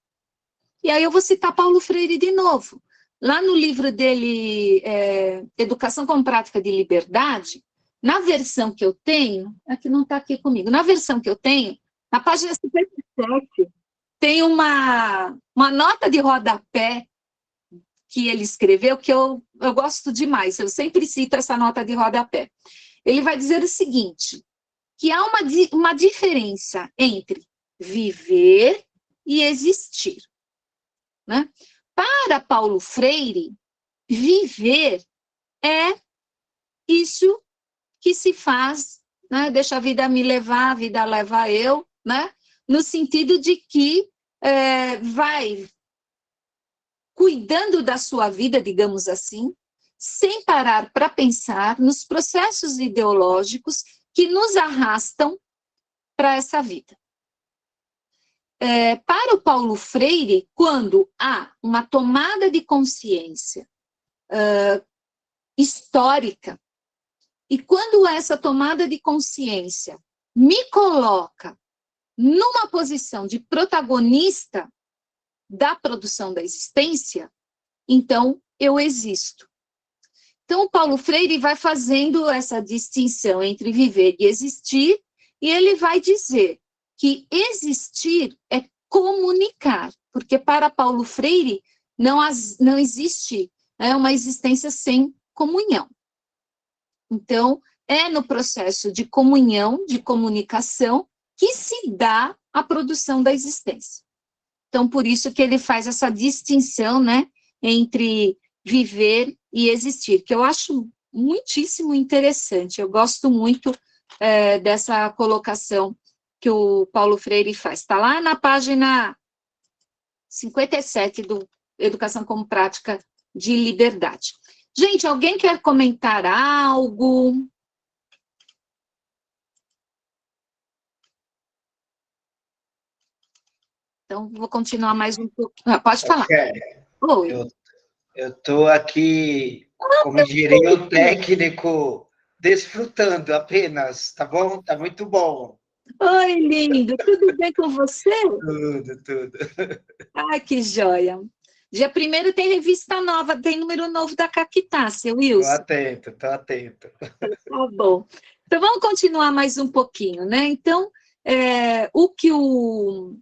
E aí eu vou citar Paulo Freire de novo. Lá no livro dele, Educação como Prática de Liberdade, Na versão que eu tenho, é que não está aqui comigo, na versão que eu tenho, na página 57, tem uma nota de rodapé que ele escreveu, que eu gosto demais, eu sempre cito essa nota de rodapé. Ele vai dizer o seguinte, que há uma diferença entre viver e existir, né? Para Paulo Freire, viver é isso que se faz, né? Deixa a vida me levar, a vida leva eu, né? No sentido de que vai cuidando da sua vida, digamos assim, sem parar para pensar nos processos ideológicos que nos arrastam para essa vida. Para o Paulo Freire, quando há uma tomada de consciência histórica, e quando essa tomada de consciência me coloca numa posição de protagonista da produção da existência, então eu existo. Então, o Paulo Freire vai fazendo essa distinção entre viver e existir, e ele vai dizer que existir é comunicar, porque para Paulo Freire não existe uma existência sem comunhão. Então, é no processo de comunhão, de comunicação, que se dá a produção da existência. Então, por isso que ele faz essa distinção, né, entre viver e existir, que eu acho muitíssimo interessante. Eu gosto muito dessa colocação que o Paulo Freire faz. Está lá na página 57 do Educação como Prática de Liberdade. Gente, alguém quer comentar algo? Então, vou continuar mais um pouco. Pode falar.
Oi. Eu estou aqui, como diria o técnico, desfrutando apenas, tá bom? Tá muito bom.
Oi, lindo. Tudo bem com você?
Tudo.
Ai, que joia. Dia 1º tem revista nova, tem número novo da Cactácea, Wilson.
Tô atento.
Tá bom. Então, vamos continuar mais um pouquinho, né? Então, o que eu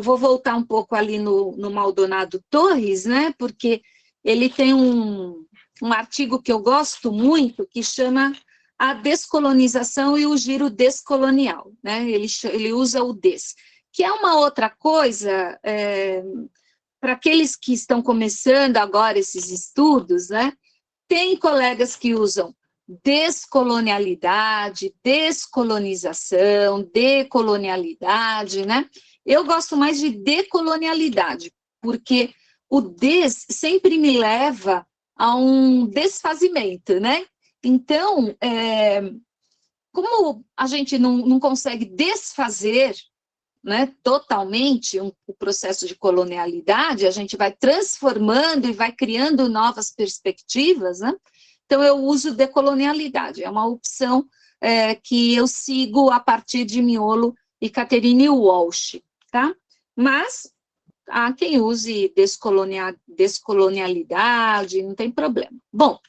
vou voltar um pouco ali no Maldonado Torres, né? Porque ele tem um artigo que eu gosto muito, que chama A Descolonização e o Giro Descolonial, né? Ele usa o des, que é uma outra coisa, para aqueles que estão começando agora esses estudos, né? Tem colegas que usam descolonialidade, descolonização, decolonialidade, né? Eu gosto mais de decolonialidade, porque o des sempre me leva a um desfazimento, né? Então, como a gente não consegue desfazer, né, totalmente o processo de colonialidade, a gente vai transformando e vai criando novas perspectivas, né? Então, eu uso decolonialidade, é uma opção que eu sigo a partir de Miolo e Catherine Walsh, tá? Mas há quem use descolonialidade, não tem problema. Bom,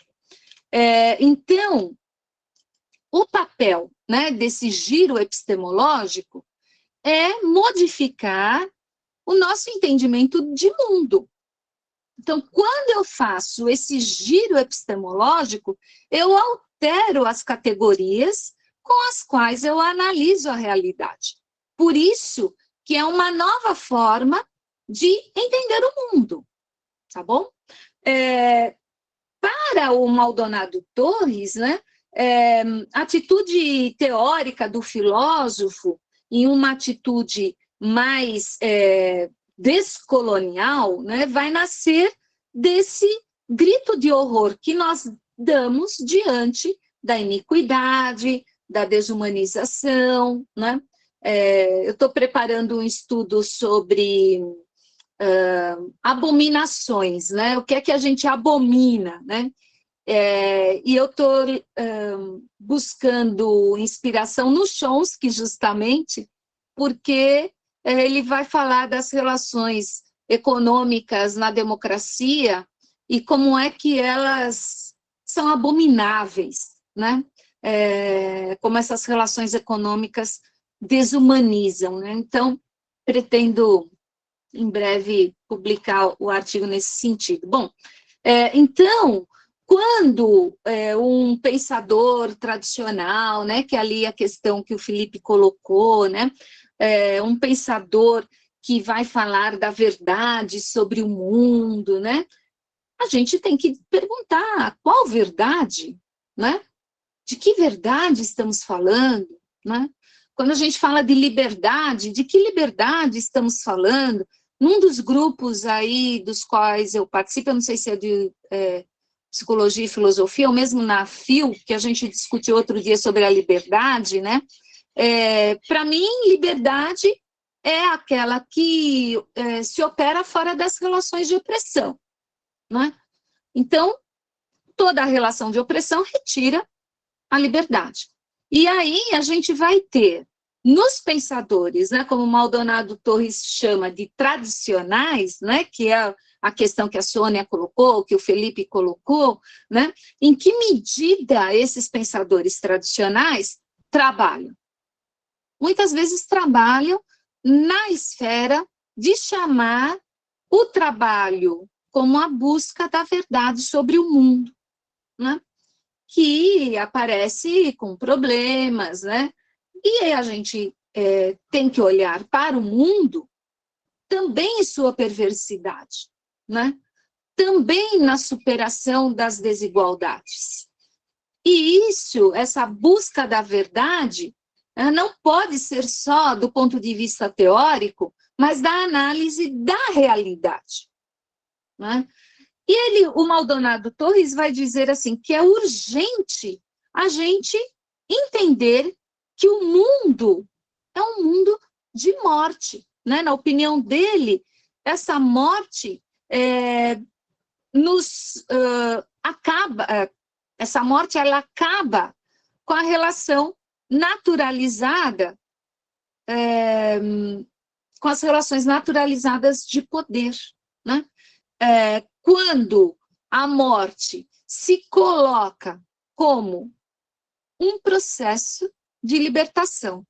então, o papel, né, desse giro epistemológico é modificar o nosso entendimento de mundo. Então, quando eu faço esse giro epistemológico, eu altero as categorias com as quais eu analiso a realidade. Por isso que é uma nova forma de entender o mundo, tá bom? Para o Maldonado Torres, né, a atitude teórica do filósofo, em uma atitude mais descolonial, né, vai nascer desse grito de horror que nós damos diante da iniquidade, da desumanização, né? Eu estou preparando um estudo sobre abominações, né? O que é que a gente abomina, né? E eu estou buscando inspiração no Chomsky, justamente, porque ele vai falar das relações econômicas na democracia e como é que elas são abomináveis, né? como essas relações econômicas desumanizam, né? Então, pretendo, em breve, publicar o artigo nesse sentido. Bom, então, quando um pensador tradicional, né, que ali a questão que o Felipe colocou, né, um pensador que vai falar da verdade sobre o mundo, né, a gente tem que perguntar qual verdade, né? De que verdade estamos falando, né? Quando a gente fala de liberdade, de que liberdade estamos falando? Num dos grupos aí dos quais eu participo, eu não sei se é de psicologia e filosofia, ou mesmo na FIL, que a gente discutiu outro dia sobre a liberdade, né? Para mim, liberdade é aquela que se opera fora das relações de opressão, né? Então, toda relação de opressão retira a liberdade. E aí a gente vai ter, nos pensadores, né, como Maldonado Torres chama de tradicionais, né, que é a questão que a Sônia colocou, que o Felipe colocou, né, em que medida esses pensadores tradicionais trabalham? Muitas vezes trabalham na esfera de chamar o trabalho como a busca da verdade sobre o mundo, né? Que aparece com problemas, né? E aí a gente tem que olhar para o mundo também em sua perversidade, né? Também na superação das desigualdades. E isso, essa busca da verdade, não pode ser só do ponto de vista teórico, mas da análise da realidade, né? E o Maldonado Torres vai dizer assim, que é urgente a gente entender que o mundo é um mundo de morte, né? Na opinião dele, essa morte essa morte ela acaba com a relação naturalizada, com as relações naturalizadas de poder, né? Quando a morte se coloca como um processo de libertação,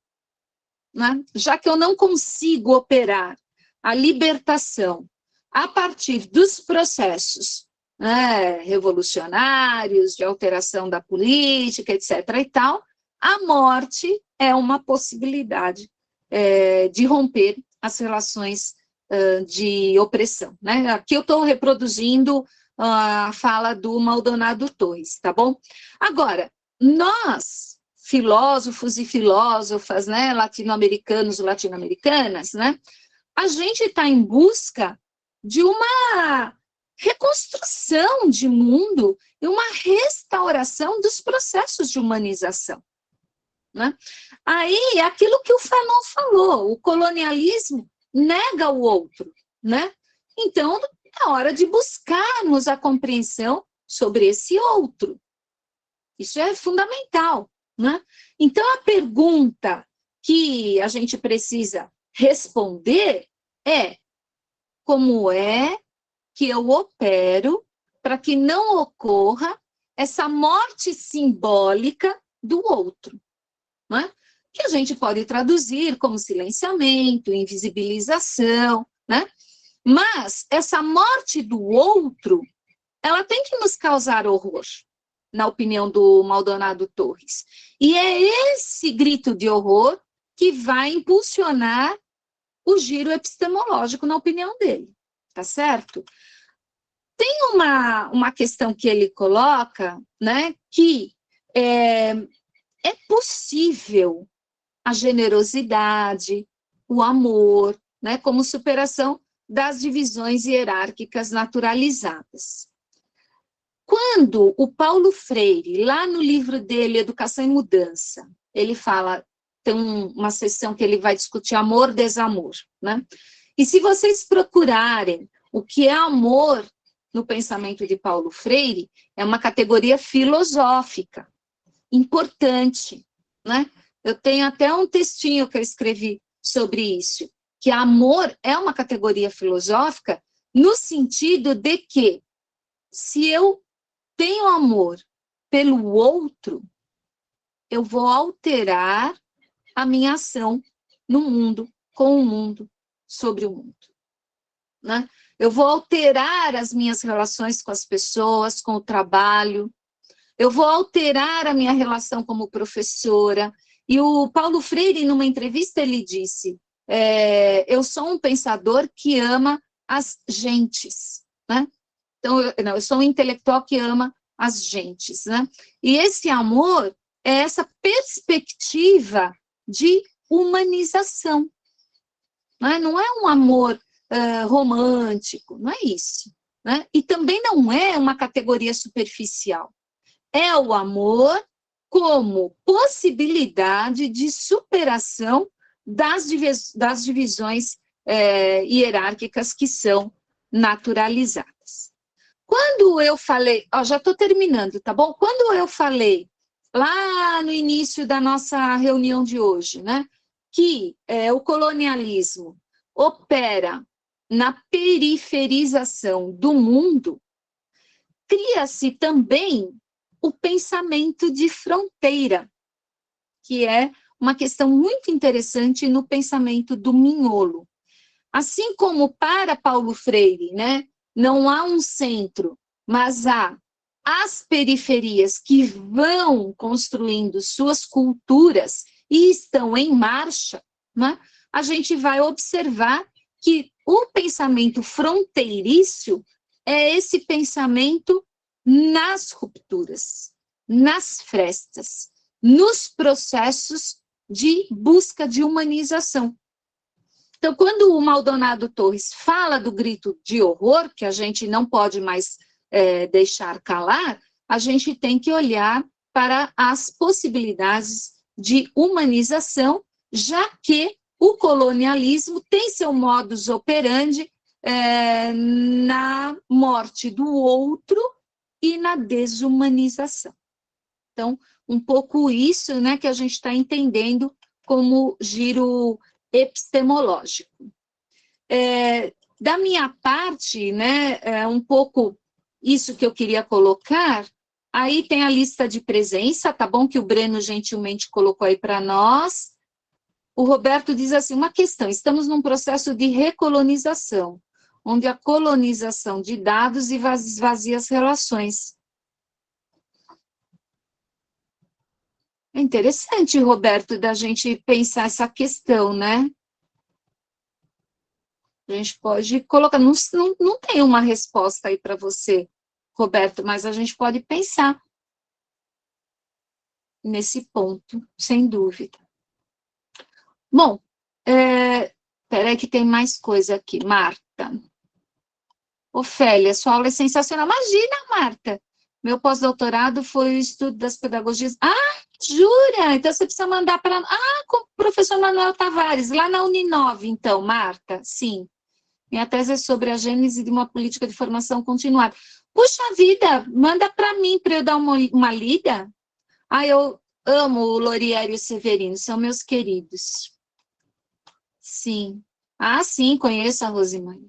né? Já que eu não consigo operar a libertação a partir dos processos, né, revolucionários, de alteração da política, etc. e tal, a morte é uma possibilidade de romper as relações de opressão, né? Aqui eu estou reproduzindo a fala do Maldonado Torres, tá bom? Agora, nós, filósofos e filósofas, né, latino-americanos e latino-americanas, né, a gente está em busca de uma reconstrução de mundo e uma restauração dos processos de humanização, né? Aí, é aquilo que o Fanon falou, o colonialismo nega o outro, né? Então, é hora de buscarmos a compreensão sobre esse outro. Isso é fundamental, né? Então, a pergunta que a gente precisa responder é: como é que eu opero para que não ocorra essa morte simbólica do outro, né? Que a gente pode traduzir como silenciamento, invisibilização, né? Mas essa morte do outro, ela tem que nos causar horror, na opinião do Maldonado Torres. E é esse grito de horror que vai impulsionar o giro epistemológico, na opinião dele, tá certo? Tem uma questão que ele coloca, né, que é possível a generosidade, o amor, né, como superação das divisões hierárquicas naturalizadas. Quando o Paulo Freire, lá no livro dele, Educação e Mudança, ele fala, tem uma seção que ele vai discutir amor, desamor, né? E se vocês procurarem o que é amor no pensamento de Paulo Freire, é uma categoria filosófica, importante, né? Eu tenho até um textinho que eu escrevi sobre isso, que amor é uma categoria filosófica no sentido de que, se eu tenho amor pelo outro, eu vou alterar a minha ação no mundo, com o mundo, sobre o mundo, né? Eu vou alterar as minhas relações com as pessoas, com o trabalho, eu vou alterar a minha relação como professora. E o Paulo Freire, numa entrevista, ele disse, eu sou um pensador que ama as gentes, né? Então, eu sou um intelectual que ama as gentes, né? E esse amor é essa perspectiva de humanização, né? Não é um amor romântico, não é isso, né? E também não é uma categoria superficial. É o amor como possibilidade de superação das divisões hierárquicas que são naturalizadas. Quando eu falei, já estou terminando, tá bom? Quando eu falei, lá no início da nossa reunião de hoje, né, que o colonialismo opera na periferização do mundo, cria-se também o pensamento de fronteira, que é uma questão muito interessante no pensamento do Mignolo. Assim como para Paulo Freire, né, não há um centro, mas há as periferias que vão construindo suas culturas e estão em marcha, né, a gente vai observar que o pensamento fronteiriço é esse pensamento nas rupturas, nas frestas, nos processos de busca de humanização. Então, quando o Maldonado Torres fala do grito de horror, que a gente não pode mais deixar calar, a gente tem que olhar para as possibilidades de humanização, já que o colonialismo tem seu modus operandi na morte do outro e na desumanização. Então, um pouco isso, né, que a gente está entendendo como giro epistemológico. Da minha parte, né, um pouco isso que eu queria colocar, aí tem a lista de presença, tá bom? Que o Breno gentilmente colocou aí para nós. O Roberto diz assim, uma questão, estamos num processo de recolonização, onde a colonização de dados esvazia as relações. É interessante, Roberto, da gente pensar essa questão, né? A gente pode colocar, não tem uma resposta aí para você, Roberto, mas a gente pode pensar nesse ponto, sem dúvida. Bom, peraí que tem mais coisa aqui, Marta. Ofélia, sua aula é sensacional. Imagina, Marta, meu pós-doutorado foi o estudo das pedagogias. Ah, jura? Então você precisa mandar para... com o professor Manuel Tavares, lá na Uninove, então, Marta, sim. Minha tese é sobre a gênese de uma política de formação continuada. Puxa vida, manda para mim, para eu dar uma lida. Eu amo o Lorieri e o Severino, são meus queridos. Sim. Sim, conheço a Rosemary.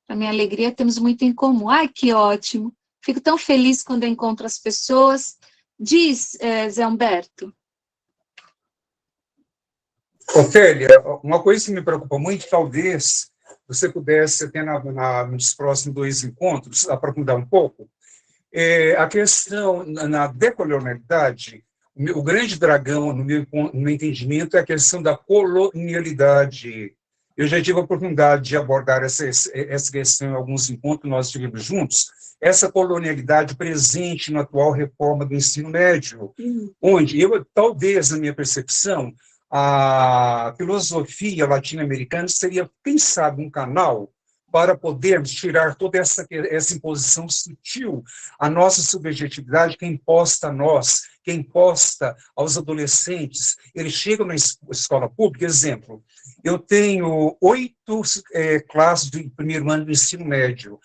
Para minha alegria, temos muito em comum. Ai, que ótimo. Fico tão feliz quando eu encontro as pessoas. Diz, Zé Humberto.
Ofélia, uma coisa que me preocupa muito, talvez você pudesse, até nos próximos 2 encontros, aprofundar um pouco, a questão na decolonialidade. O grande dragão, no meu entendimento, é a questão da colonialidade. Eu já tive a oportunidade de abordar essa questão em alguns encontros que nós tivemos juntos, essa colonialidade presente na atual reforma do ensino médio, onde talvez, na minha percepção, a filosofia latino-americana seria, quem sabe, um canal para podermos tirar toda essa imposição sutil, a nossa subjetividade que é imposta a nós, que é imposta aos adolescentes. Eles chegam na escola pública, exemplo, eu tenho 8 classes de primeiro ano do ensino médio.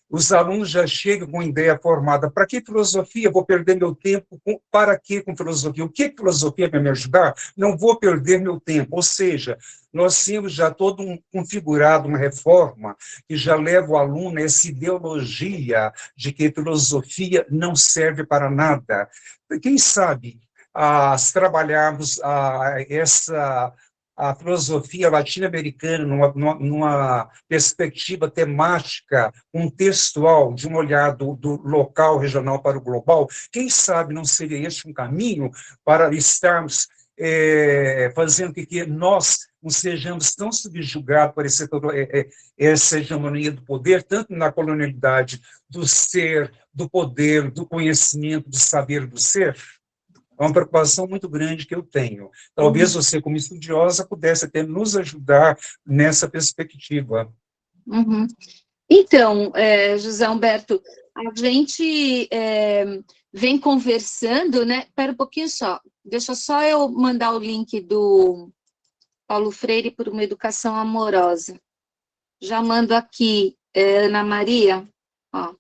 Os alunos já chegam com ideia formada. Para que filosofia? Vou perder meu tempo. Para que com filosofia? O que filosofia vai me ajudar? Não vou perder meu tempo. Ou seja, nós temos já todo configurado uma reforma que já leva o aluno a essa ideologia de que filosofia não serve para nada. Quem sabe trabalharmos a filosofia latino-americana numa perspectiva temática, contextual, de um olhar do local, regional para o global, quem sabe não seria este um caminho para estarmos fazendo com que nós não sejamos tão subjugados por essa hegemonia do poder, tanto na colonialidade do ser, do poder, do conhecimento, do saber do ser? É uma preocupação muito grande que eu tenho. Talvez você, como estudiosa, pudesse até nos ajudar nessa perspectiva.
Uhum. Então, José Humberto, a gente vem conversando, né? Espera um pouquinho só, deixa só eu mandar o link do Paulo Freire por uma educação amorosa. Já mando aqui, Ana Maria, ó.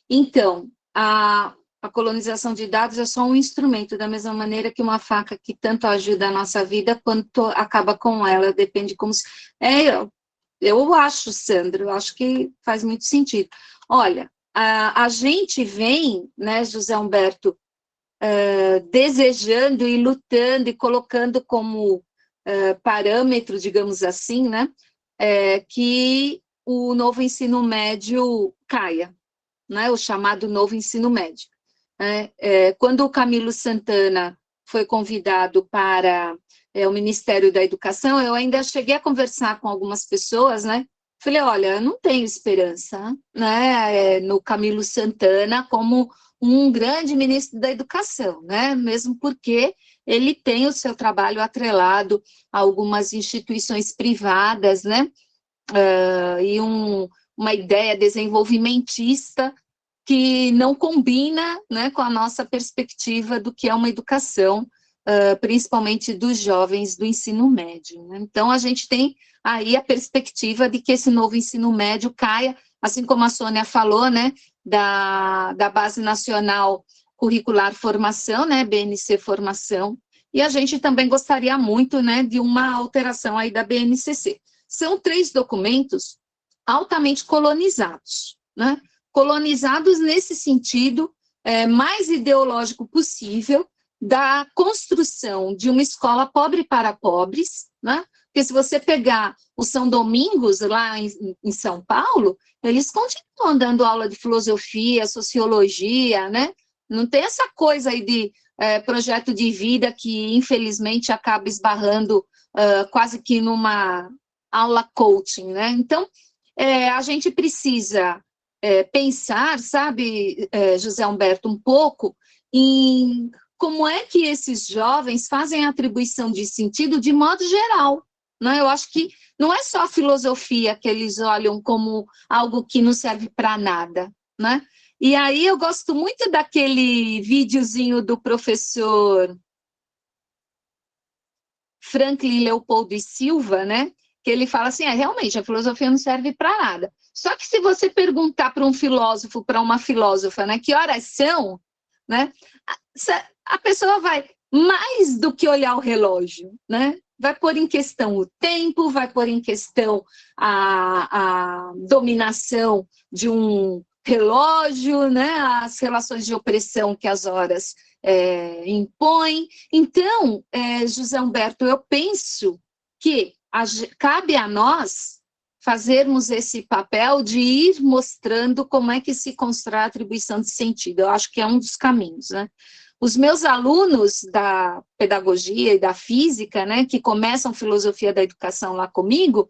Então, a colonização de dados é só um instrumento, da mesma maneira que uma faca que tanto ajuda a nossa vida, quanto acaba com ela, depende como... Eu acho, Sandro, eu acho que faz muito sentido. Olha, a gente vem, né, José Humberto, desejando e lutando e colocando como parâmetro, digamos assim, né, que o novo ensino médio caia, né, o chamado novo ensino médio. Quando o Camilo Santana foi convidado para o Ministério da Educação, eu ainda cheguei a conversar com algumas pessoas, né? Falei, olha, eu não tenho esperança, né, no Camilo Santana como um grande ministro da Educação, né? Mesmo porque ele tem o seu trabalho atrelado a algumas instituições privadas, né? E uma ideia desenvolvimentista que não combina, né, com a nossa perspectiva do que é uma educação, principalmente dos jovens do ensino médio, né? Então, a gente tem aí a perspectiva de que esse novo ensino médio caia, assim como a Sônia falou, né, da Base Nacional Curricular Formação, né, BNC Formação, e a gente também gostaria muito, né, de uma alteração aí da BNCC. São 3 documentos altamente colonizados, né? Colonizados nesse sentido mais ideológico possível, da construção de uma escola pobre para pobres, né? Porque se você pegar o São Domingos, lá em São Paulo, eles continuam dando aula de filosofia, sociologia, né? Não tem essa coisa aí de projeto de vida que, infelizmente, acaba esbarrando quase que numa aula coaching, né? Então, a gente precisa pensar, sabe, José Humberto, um pouco em como é que esses jovens fazem a atribuição de sentido de modo geral, né? Eu acho que não é só a filosofia que eles olham como algo que não serve para nada, né? E aí eu gosto muito daquele videozinho do professor Franklin Leopoldo e Silva, né? Que ele fala assim, realmente, a filosofia não serve para nada. Só que se você perguntar para um filósofo, para uma filósofa, né, que horas são, né, a pessoa vai, mais do que olhar o relógio, né, vai pôr em questão o tempo, vai pôr em questão a dominação de um relógio, né, as relações de opressão que as horas impõem. Então, José Humberto, eu penso que cabe a nós fazermos esse papel de ir mostrando como é que se constrói a atribuição de sentido. Eu acho que é um dos caminhos, né? Os meus alunos da pedagogia e da física, né, que começam filosofia da educação lá comigo,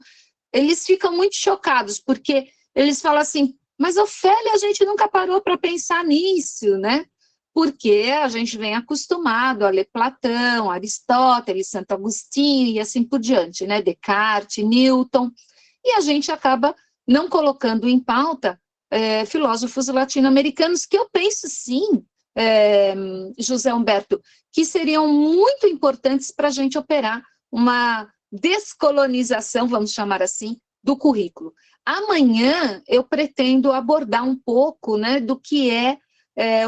eles ficam muito chocados, porque eles falam assim, mas, Ofélia, a gente nunca parou para pensar nisso, né? Porque a gente vem acostumado a ler Platão, Aristóteles, Santo Agostinho e assim por diante, né? Descartes, Newton, e a gente acaba não colocando em pauta filósofos latino-americanos, que eu penso, sim, José Humberto, que seriam muito importantes para a gente operar uma descolonização, vamos chamar assim, do currículo. Amanhã eu pretendo abordar um pouco, né, do que é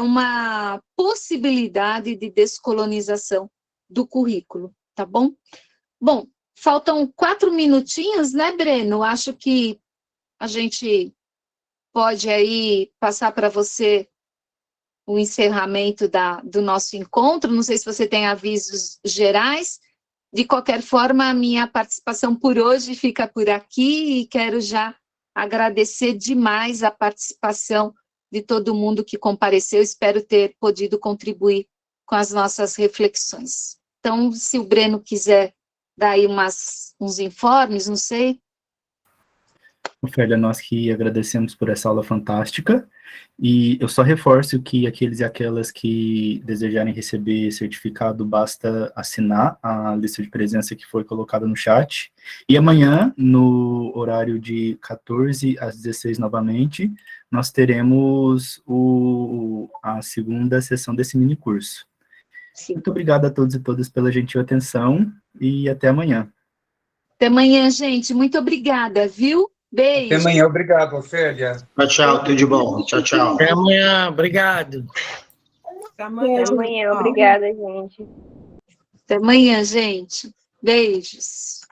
uma possibilidade de descolonização do currículo, tá bom? Bom, faltam 4 minutinhos, né, Breno? Acho que a gente pode aí passar para você o encerramento do nosso encontro. Não sei se você tem avisos gerais. De qualquer forma, a minha participação por hoje fica por aqui e quero já agradecer demais a participação de todo mundo que compareceu. Espero ter podido contribuir com as nossas reflexões. Então, se o Breno quiser dar aí uns informes, não sei.
Ofélia, nós que agradecemos por essa aula fantástica, e eu só reforço que aqueles e aquelas que desejarem receber certificado, basta assinar a lista de presença que foi colocada no chat, e amanhã, no horário de 14 às 16 novamente, nós teremos a segunda sessão desse mini curso.
Sim.
Muito obrigado a todos e todas pela gentil atenção, e até amanhã.
Até amanhã, gente. Muito obrigada, viu? Beijo.
Até amanhã, obrigado, Ofélia.
Tchau, tchau, tudo de bom. Tchau, tchau.
Até amanhã, obrigado.
Até amanhã.
Até amanhã, obrigada, gente.
Até amanhã, gente. Beijos.